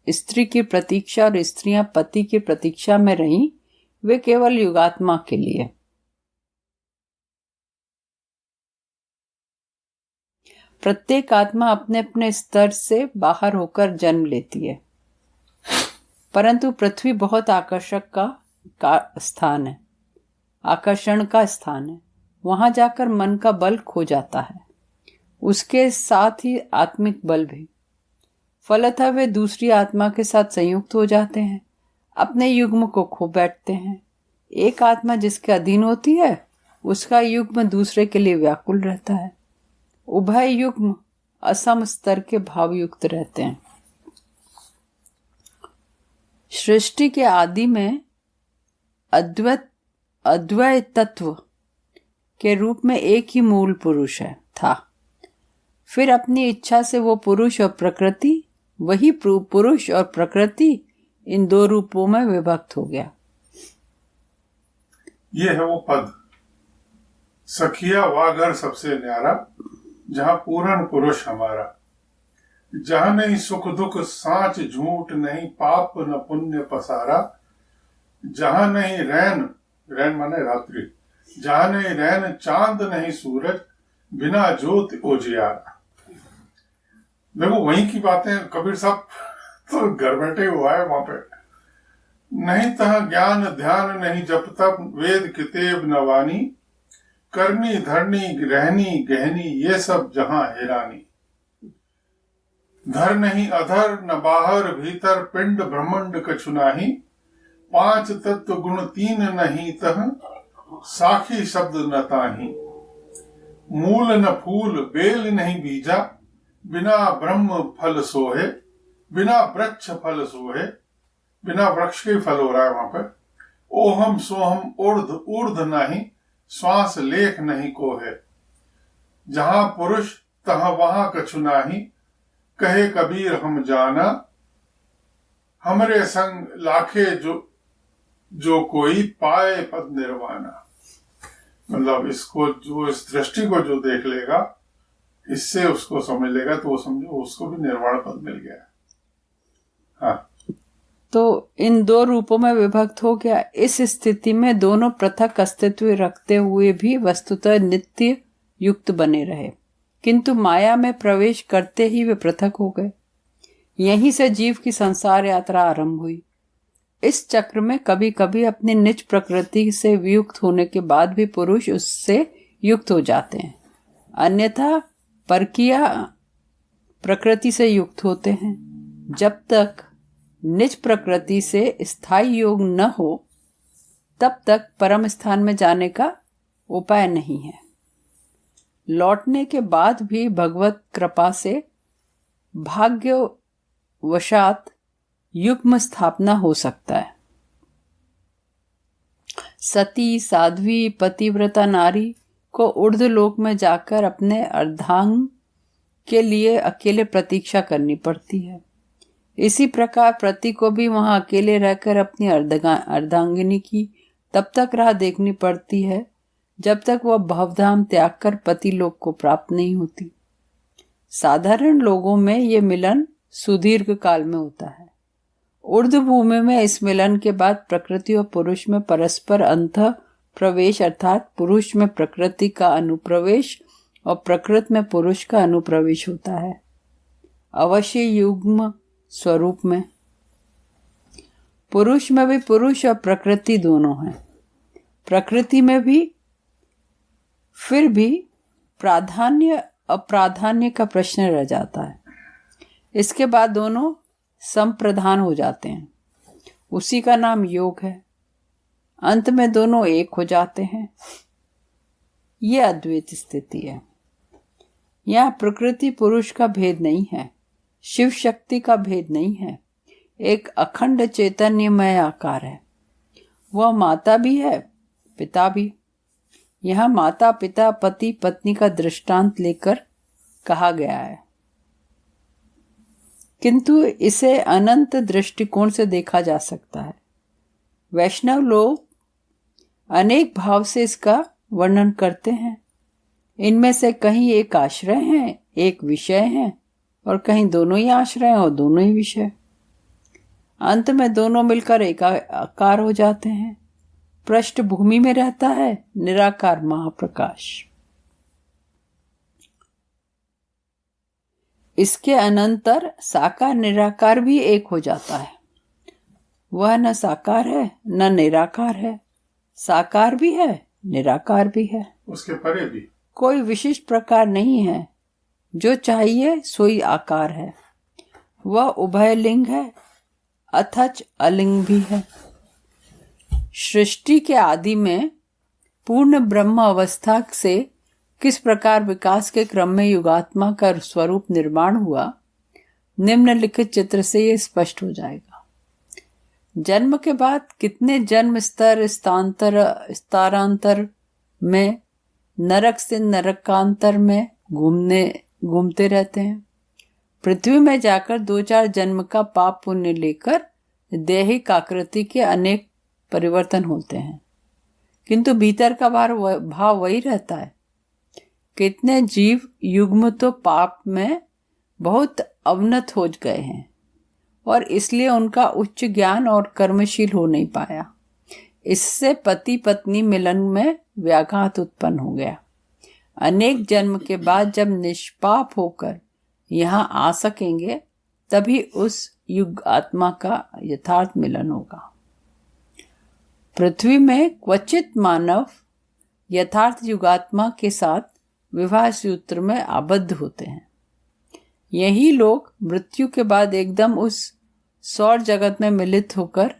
स्त्री की प्रतीक्षा और स्त्रियां पति की प्रतीक्षा में रहीं, वे केवल युगात्मा के लिए। प्रत्येक आत्मा अपने अपने स्तर से बाहर होकर जन्म लेती है, परंतु पृथ्वी बहुत आकर्षक का स्थान है, आकर्षण का स्थान है। वहां जाकर मन का बल खो जाता है, उसके साथ ही आत्मिक बल भी। फलतः वे दूसरी आत्मा के साथ संयुक्त हो जाते हैं, अपने युग्म को खो बैठते हैं। एक आत्मा जिसके अधीन होती है, उसका युग्म दूसरे के लिए व्याकुल रहता है। उभय युग्म असम स्तर के भाव युक्त रहते हैं। सृष्टि के आदि में अद्वैत तत्व के रूप में एक ही मूल पुरुष था। फिर अपनी इच्छा से वो पुरुष और प्रकृति, वही पुरुष और प्रकृति इन दो रूपों में विभक्त हो गया। ये है वो पद, सखिया वा घर सबसे न्यारा, जहाँ पूर्ण पुरुष हमारा। जहाँ नहीं सुख दुख साँच झूठ, नहीं पाप न पुण्य पसारा। जहाँ नहीं रैन, रैन माने रात्रि, जहाँ नहीं रैन चांद नहीं सूरज, बिना ज्योति उजियारा। देखो वहीं की बातें कबीर साहब तो घर बैठे हुआ है वहां पे। नहीं तह ज्ञान ध्यान नहीं जप तप, वेद कितेब नवानी, करनी धरनी रहनी गहनी, ये सब जहां हैरानी। धर नहीं अधर न बाहर भीतर, पिंड ब्रह्मंड कछु नाही। पांच तत्व गुण तीन नहीं तह, साखी शब्द न ताही। मूल न फूल बेल नहीं बीजा, बिना ब्रह्म फल सोहे। बिना वृक्ष फल सोहे, बिना वृक्ष के फल हो रहा है वहां पर। ओहम सोहम ऊर्ध ऊर्ध नहीं, श्वास लेख नहीं को है। जहां पुरुष तहां वहां कछु नाही, कहे कबीर हम जाना। हमरे संग लाखे जो कोई पाए पद निर्वाणा। मतलब इसको जो इस दृष्टि को जो देख लेगा, इससे उसको समझ लेगा, तो वो समझो उसको भी निर्वाण पद मिल गया। हाँ, तो इन दो रूपों में विभक्त हो गया। इस स्थिति में दोनों पृथक अस्तित्व रखते हुए भी वस्तुतः नित्य युक्त बने रहे, किंतु माया में प्रवेश करते ही वे पृथक हो गए। यहीं से जीव की संसार यात्रा आरंभ हुई। इस चक्र में कभी कभी अपनी निज प्रकृति से वियुक्त होने के बाद भी पुरुष उससे युक्त हो जाते हैं, अन्यथा परकीय प्रकृति से युक्त होते हैं। जब तक निज प्रकृति से स्थायी योग न हो, तब तक परम स्थान में जाने का उपाय नहीं है। लौटने के बाद भी भगवत कृपा से भाग्यवशात युग्म स्थापना हो सकता है। सती साध्वी पतिव्रता नारी को ऊर्ध्व लोक में जाकर अपने अर्धांग के लिए अकेले प्रतीक्षा करनी पड़ती है। इसी प्रकार पति को भी वहां अकेले रहकर अपनी अर्धांगिनी की तब तक राह देखनी पड़ती है जब तक वह भवधाम त्याग कर पति लोक को प्राप्त नहीं होती। साधारण लोगों में ये मिलन सुदीर्घ काल में होता है। ऊर्ध्व भूमि में इस मिलन के बाद प्रकृति और पुरुष में परस्पर अंतः प्रवेश अर्थात पुरुष में प्रकृति का अनुप्रवेश और प्रकृति में पुरुष का अनुप्रवेश होता है, अवश्य युग्म स्वरूप में। पुरुष में भी पुरुष और प्रकृति दोनों हैं। प्रकृति में भी फिर भी प्राधान्य अप्राधान्य का प्रश्न रह जाता है। इसके बाद दोनों संप्रधान हो जाते हैं, उसी का नाम योग है। अंत में दोनों एक हो जाते हैं। यह अद्वैत स्थिति है। यहाँ प्रकृति पुरुष का भेद नहीं है, शिव शक्ति का भेद नहीं है। एक अखंड चैतन्यमय आकार है। वह माता भी है, पिता भी। यहाँ माता पिता पति पत्नी का दृष्टांत लेकर कहा गया है, किंतु इसे अनंत दृष्टिकोण से देखा जा सकता है। वैष्णव लोग अनेक भाव से इसका वर्णन करते हैं। इनमें से कहीं एक आश्रय है, एक विषय है, और कहीं दोनों ही आश्रय और दोनों ही विषय। अंत में दोनों मिलकर एकाकार हो जाते हैं। पृष्ठभूमि में रहता है निराकार महाप्रकाश। इसके अनंतर साकार निराकार भी एक हो जाता है। वह न साकार है न निराकार है, साकार भी है निराकार भी है। उसके परे भी कोई विशिष्ट प्रकार नहीं है। जो चाहिए सोई आकार है। वह उभय लिंग है, अथच अलिंग भी है। सृष्टि के आदि में पूर्ण ब्रह्म अवस्था से किस प्रकार विकास के क्रम में युगात्मा का स्वरूप निर्माण हुआ, निम्नलिखित चित्र से यह स्पष्ट हो जाएगा। जन्म के बाद कितने जन्म स्तर स्थानांतर में, नरक से नरकांतर में घूमते रहते हैं। पृथ्वी में जाकर 2-4 जन्म का पाप पुण्य लेकर दैहिक आकृति के अनेक परिवर्तन होते हैं, किंतु भीतर का भाव वही रहता है। कितने जीव युग्म तो पाप में बहुत अवनत हो गए हैं और इसलिए उनका उच्च ज्ञान और कर्मशील हो नहीं पाया। इससे पति पत्नी मिलन में व्याघात उत्पन्न हो गया। अनेक जन्म के बाद जब निष्पाप होकर यहाँ आ सकेंगे, तभी उस युग आत्मा का यथार्थ मिलन होगा। पृथ्वी में क्वचित मानव यथार्थ युगात्मा के साथ विवाह सूत्र में आबद्ध होते हैं। यही लोग मृत्यु के बाद एकदम उस सौर जगत में मिलित होकर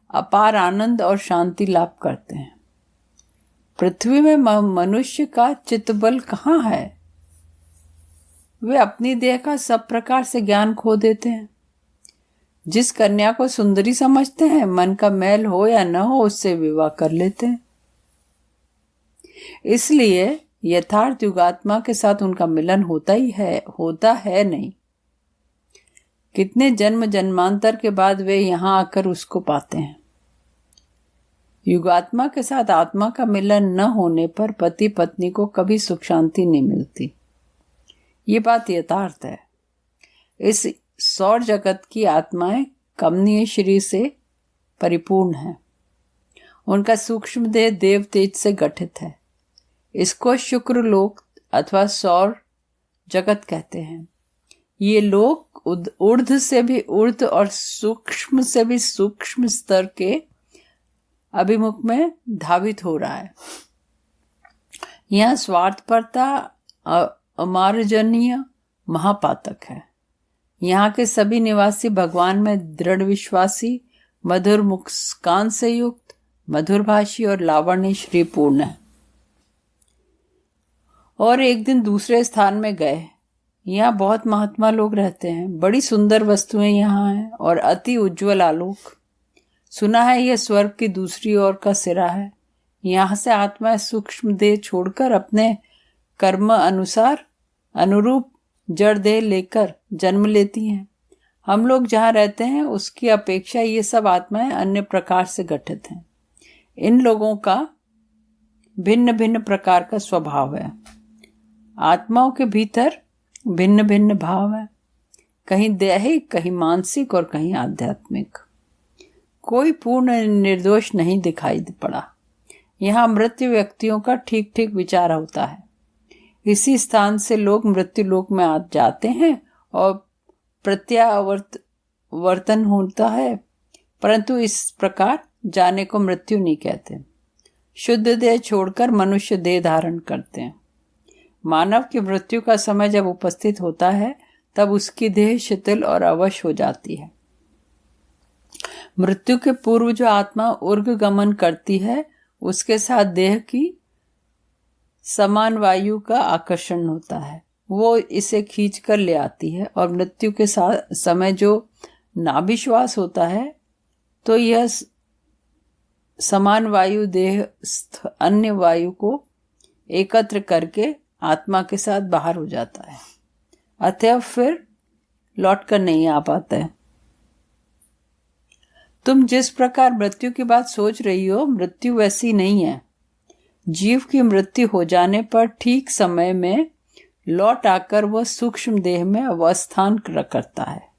अपार आनंद और शांति लाभ करते हैं। पृथ्वी में मनुष्य का चित्तबल कहाँ है? वे अपनी देह का सब प्रकार से ज्ञान खो देते हैं। जिस कन्या को सुंदरी समझते हैं, मन का मैल हो या न हो, उससे विवाह कर लेते हैं। इसलिए यथार्थ युगात्मा के साथ उनका मिलन होता है नहीं। कितने जन्म जन्मांतर के बाद वे यहाँ आकर उसको पाते हैं। युगात्मा के साथ आत्मा का मिलन न होने पर पति पत्नी को कभी सुख शांति नहीं मिलती। ये बात यथार्थ है। इस सौर जगत की आत्माएं कमनीय शरीर से परिपूर्ण है। उनका सूक्ष्म देह देव तेज से गठित है। इसको शुक्र लोक अथवा सौर जगत कहते हैं। ये लोक ऊर्ध्व से भी ऊर्ध्व और सूक्ष्म से भी सूक्ष्म स्तर के अभिमुख में धावित हो रहा है। यहाँ स्वार्थपरता अमार्जनीय महापातक है। यहाँ के सभी निवासी भगवान में दृढ़ विश्वासी, मधुर मुस्कान से युक्त, मधुरभाषी और लावण्य श्रीपूर्ण है। और एक दिन दूसरे स्थान में गए। यहाँ बहुत महात्मा लोग रहते हैं। बड़ी सुंदर वस्तुएं यहाँ हैं और अति उज्जवल आलोक। सुना है यह स्वर्ग की दूसरी ओर का सिरा है। यहाँ से आत्माएं सूक्ष्म देह छोड़कर अपने कर्म अनुरूप जड़ देह लेकर जन्म लेती हैं। हम लोग जहाँ रहते हैं उसकी अपेक्षा ये सब आत्माएं अन्य प्रकार से गठित हैं। इन लोगों का भिन्न भिन्न प्रकार का स्वभाव है। आत्माओं के भीतर भिन्न भिन्न भाव है, कहीं दैहिक, कहीं मानसिक और कहीं आध्यात्मिक। कोई पूर्ण निर्दोष नहीं दिखाई पड़ा। यहाँ मृत्यु व्यक्तियों का ठीक ठीक विचार होता है। इसी स्थान से लोग मृत्यु लोक में आ जाते हैं और प्रत्यावर्तन होता है, परंतु इस प्रकार जाने को मृत्यु नहीं कहते। शुद्ध देह छोड़कर मनुष्य देह धारण करते हैं। मानव की मृत्यु का समय जब उपस्थित होता है तब उसकी देह शिथिल और अवश हो जाती है। मृत्यु के पूर्व जो आत्मा ऊर्ध्व गमन करती है उसके साथ देह की समान वायु का आकर्षण होता है, वो इसे खींच कर ले आती है। और मृत्यु के साथ समय जो नाभिश्वास होता है तो यह समान वायु देहस्थ अन्य वायु को एकत्र करके आत्मा के साथ बाहर हो जाता है, अतः फिर लौट कर नहीं आ पाता है। तुम जिस प्रकार मृत्यु की बात सोच रही हो, मृत्यु वैसी नहीं है। जीव की मृत्यु हो जाने पर ठीक समय में लौट आकर वह सूक्ष्म देह में अवस्थान करता है।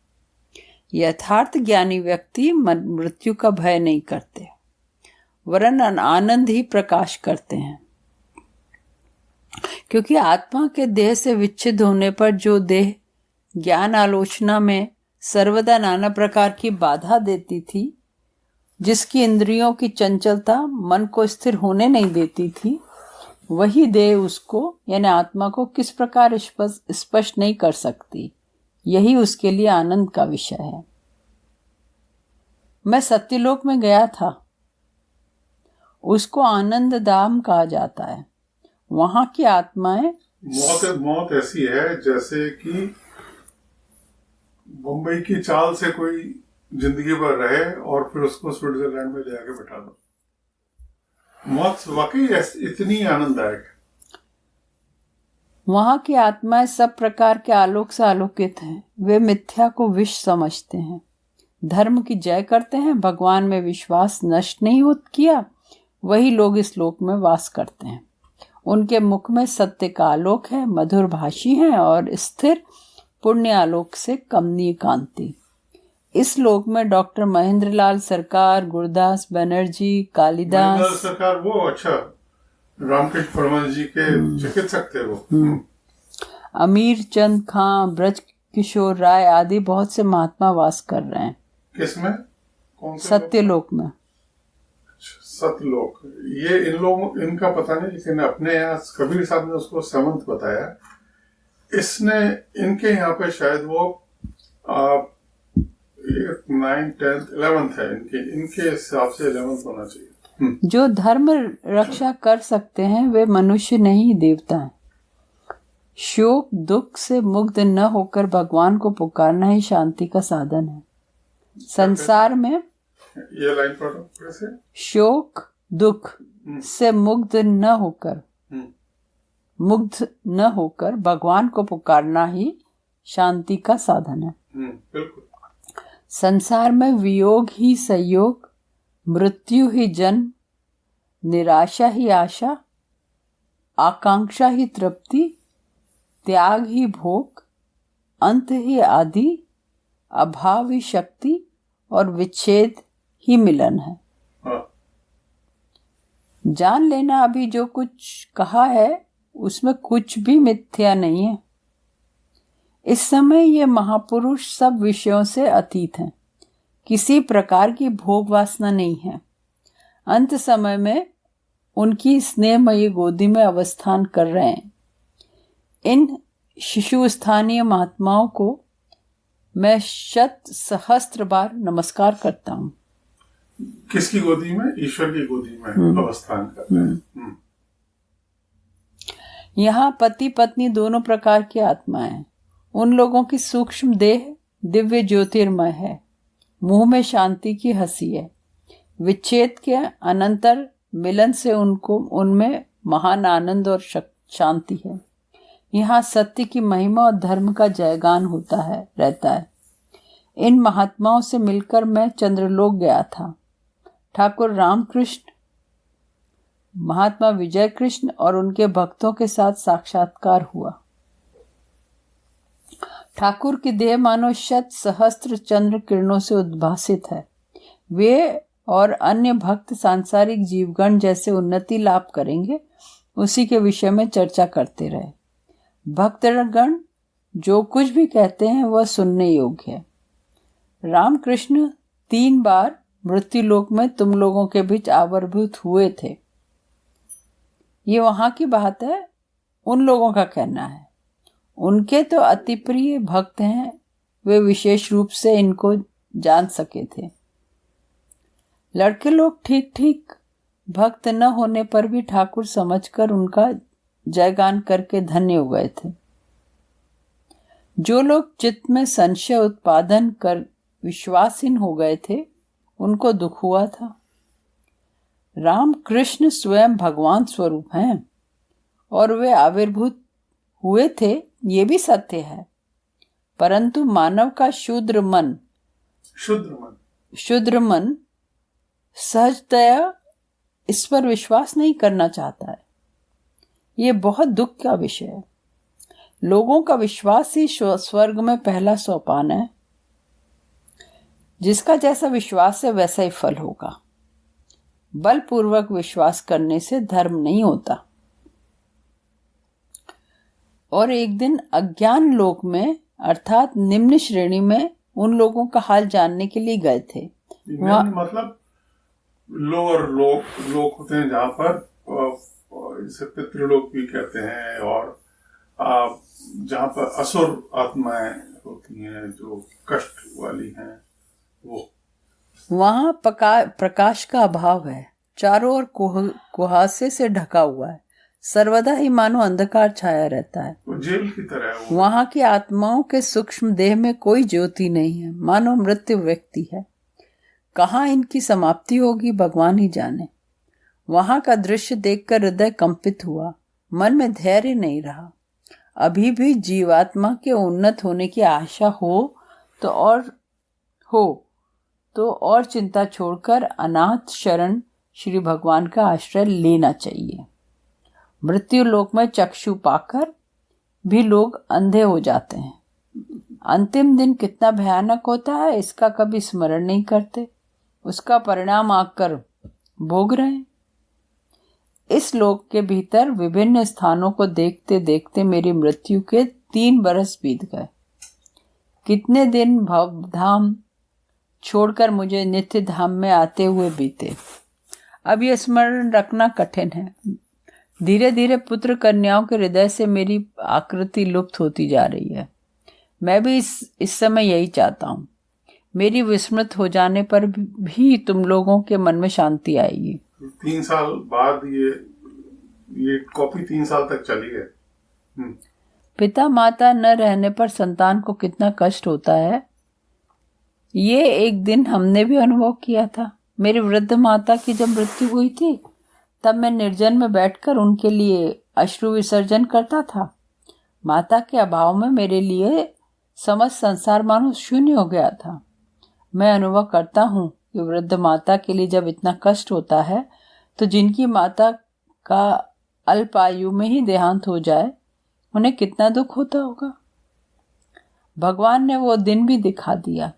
यथार्थ ज्ञानी व्यक्ति मृत्यु का भय नहीं करते, वरन आनंद ही प्रकाश करते हैं, क्योंकि आत्मा के देह से विच्छिन्न होने पर जो देह ज्ञान आलोचना में सर्वदा नाना प्रकार की बाधा देती थी, जिसकी इंद्रियों की चंचलता मन को स्थिर होने नहीं देती थी, वही देह उसको यानी आत्मा को किस प्रकार स्पष्ट नहीं कर सकती। यही उसके लिए आनंद का विषय है। मैं सत्यलोक में गया था, उसको आनंद धाम कहा जाता है। वहां की आत्माएं मौत ऐसी है जैसे कि मुंबई की चाल से कोई जिंदगी भर रहे और फिर उसको स्विट्जरलैंड में ले आके बैठा दो। मौत वाकई इतनी आनंददायक है। वहां की आत्माएं सब प्रकार के आलोक से आलोकित हैं। वे मिथ्या को विष समझते हैं, धर्म की जय करते हैं, भगवान में विश्वास नष्ट नहीं हो किया, वही लोग इस लोक में वास करते हैं। उनके मुख में सत्य का आलोक है, मधुर भाषी हैं और स्थिर पुण्य आलोक से कमनीय कांति। इस लोक में डॉक्टर महेंद्र लाल सरकार, गुरदास बनर्जी, कालिदास सरकार, वो अच्छा रामकृष्ण परमहंस जी के चिकित्सक थे वो, अमीर चंद खां, ब्रज किशोर राय आदि बहुत से महात्मा वास कर रहे हैं। किसमें? कौन से? सत्यलोक में। सतलोक, ये इन लोगों इनका पता नहीं, लेकिन अपने यहाँ कबीर साहब ने उसको सेवंथ बताया। इसने इनके यहाँ पे शायद वो 9th 10th 11th है, इनके हिसाब से 11th होना चाहिए। जो धर्म रक्षा कर सकते हैं वे मनुष्य नहीं देवता हैं। शोक दुख से मुक्त न होकर भगवान को पुकारना ही शांति का साधन है। संसार में ये लाइन पढ़ो कैसे? शोक दुख से मुक्त न होकर भगवान को पुकारना ही शांति का साधन है। बिल्कुल। संसार में वियोग ही संयोग, मृत्यु ही जन्म, निराशा ही आशा, आकांक्षा ही तृप्ति, त्याग ही भोग, अंत ही आदि, अभाव ही शक्ति और विच्छेद ही मिलन है। जान लेना, अभी जो कुछ कहा है उसमें कुछ भी मिथ्या नहीं है। इस समय ये महापुरुष सब विषयों से अतीत हैं, किसी प्रकार की भोग वासना नहीं है। अंत समय में उनकी स्नेहमयी गोदी में अवस्थान कर रहे हैं। इन शिशु स्थानीय महात्माओं को मैं शत सहस्त्र बार नमस्कार करता हूँ। किसकी गोदी में? ईश्वर की गोदी में अवस्थान कर रहे हैं। यहाँ पति पत्नी दोनों प्रकार की आत्माएं हैं। उन लोगों की सूक्ष्म देह दिव्य ज्योतिर्मय है, मुंह में शांति की हंसी है। विच्छेद के अनंतर मिलन से उनको उनमें महान आनंद और शांति है। यहाँ सत्य की महिमा और धर्म का जयगान रहता है। इन महात्माओं से मिलकर मैं चंद्रलोक गया था। ठाकुर रामकृष्ण, महात्मा विजय कृष्ण और उनके भक्तों के साथ साक्षात्कार हुआ। ठाकुर की देह मानो शत सहस्त्र चंद्र किरणों से उद्भासित है। वे और अन्य भक्त सांसारिक जीवगण जैसे उन्नति लाभ करेंगे, उसी के विषय में चर्चा करते रहे। भक्तगण जो कुछ भी कहते हैं वह सुनने योग्य है। रामकृष्ण 3 बार मृत्युलोक में तुम लोगों के बीच आविर्भूत हुए थे। ये वहां की बात है, उन लोगों का कहना है। उनके तो अति प्रिय भक्त हैं, वे विशेष रूप से इनको जान सके थे। लड़के लोग ठीक ठीक भक्त न होने पर भी ठाकुर समझकर उनका जयगान करके धन्य हो गए थे। जो लोग चित्त में संशय उत्पादन कर विश्वासहीन हो गए थे, उनको दुख हुआ था। राम कृष्ण स्वयं भगवान स्वरूप हैं और वे आविर्भूत हुए थे, ये भी सत्य है। परंतु मानव का शुद्र मन सहजतया इस पर विश्वास नहीं करना चाहता है। ये बहुत दुख का विषय है। लोगों का विश्वास ही स्वर्ग में पहला सोपान है। जिसका जैसा विश्वास है वैसा ही फल होगा। बलपूर्वक विश्वास करने से धर्म नहीं होता। और एक दिन अज्ञान लोक में अर्थात निम्न श्रेणी में उन लोगों का हाल जानने के लिए गए थे। मतलब लोअर लोक होते हैं जहाँ पर इसे पितृलोक भी कहते हैं, और जहाँ पर असुर आत्माएं होती हैं जो कष्ट वाली हैं, वो वहां प्रकाश का अभाव है। चारों ओर कुहासे से ढका हुआ है। सर्वदा ही मानो अंधकार छाया रहता है। जेल की तरह है। वहां की आत्माओं के सूक्ष्म देह में कोई ज्योति नहीं है, मानो मृत्यु व्यक्ति है। कहाँ इनकी समाप्ति होगी भगवान ही जाने। वहां का दृश्य देखकर हृदय कंपित हुआ, मन में धैर्य नहीं रहा। अभी भी जीवात्मा के उन्नत होने की आशा हो तो और चिंता छोड़कर अनाथ शरण श्री भगवान का आश्रय लेना चाहिए। मृत्यु लोक में चक्षु पाकर भी लोग अंधे हो जाते हैं। अंतिम दिन कितना भयानक होता है इसका कभी स्मरण नहीं करते, उसका परिणाम आकर भोग रहे हैं। इस लोक के भीतर विभिन्न स्थानों को देखते देखते मेरी मृत्यु के 3 बरस बीत गए। कितने दिन भवधाम छोड़कर मुझे नित्य धाम में आते हुए बीते। अब यह स्मरण रखना कठिन है। धीरे धीरे पुत्र कन्याओं के हृदय से मेरी आकृति लुप्त होती जा रही है। मैं भी इस समय यही चाहता हूँ। मेरी विस्मृत हो जाने पर भी तुम लोगों के मन में शांति आएगी। 3 साल बाद ये कॉपी 3 साल तक चली है। पिता माता न रहने पर संतान को कितना कष्ट होता है, ये एक दिन हमने भी अनुभव किया था। मेरी वृद्ध माता की जब मृत्यु हुई थी तब मैं निर्जन में बैठकर उनके लिए अश्रु विसर्जन करता था। माता के अभाव में मेरे लिए समस्त संसार मानो शून्य हो गया था। मैं अनुभव करता हूँ कि वृद्ध माता के लिए जब इतना कष्ट होता है तो जिनकी माता का अल्प आयु में ही देहांत हो जाए उन्हें कितना दुख होता होगा। भगवान ने वो दिन भी दिखा दिया।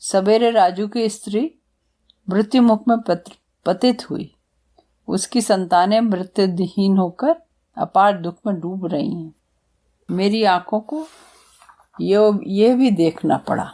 सवेरे राजू की स्त्री मृत्यु मुख में पतित हुई। उसकी संतानें मृत्युहीन होकर अपार दुख में डूब रही हैं। मेरी आंखों को ये भी देखना पड़ा।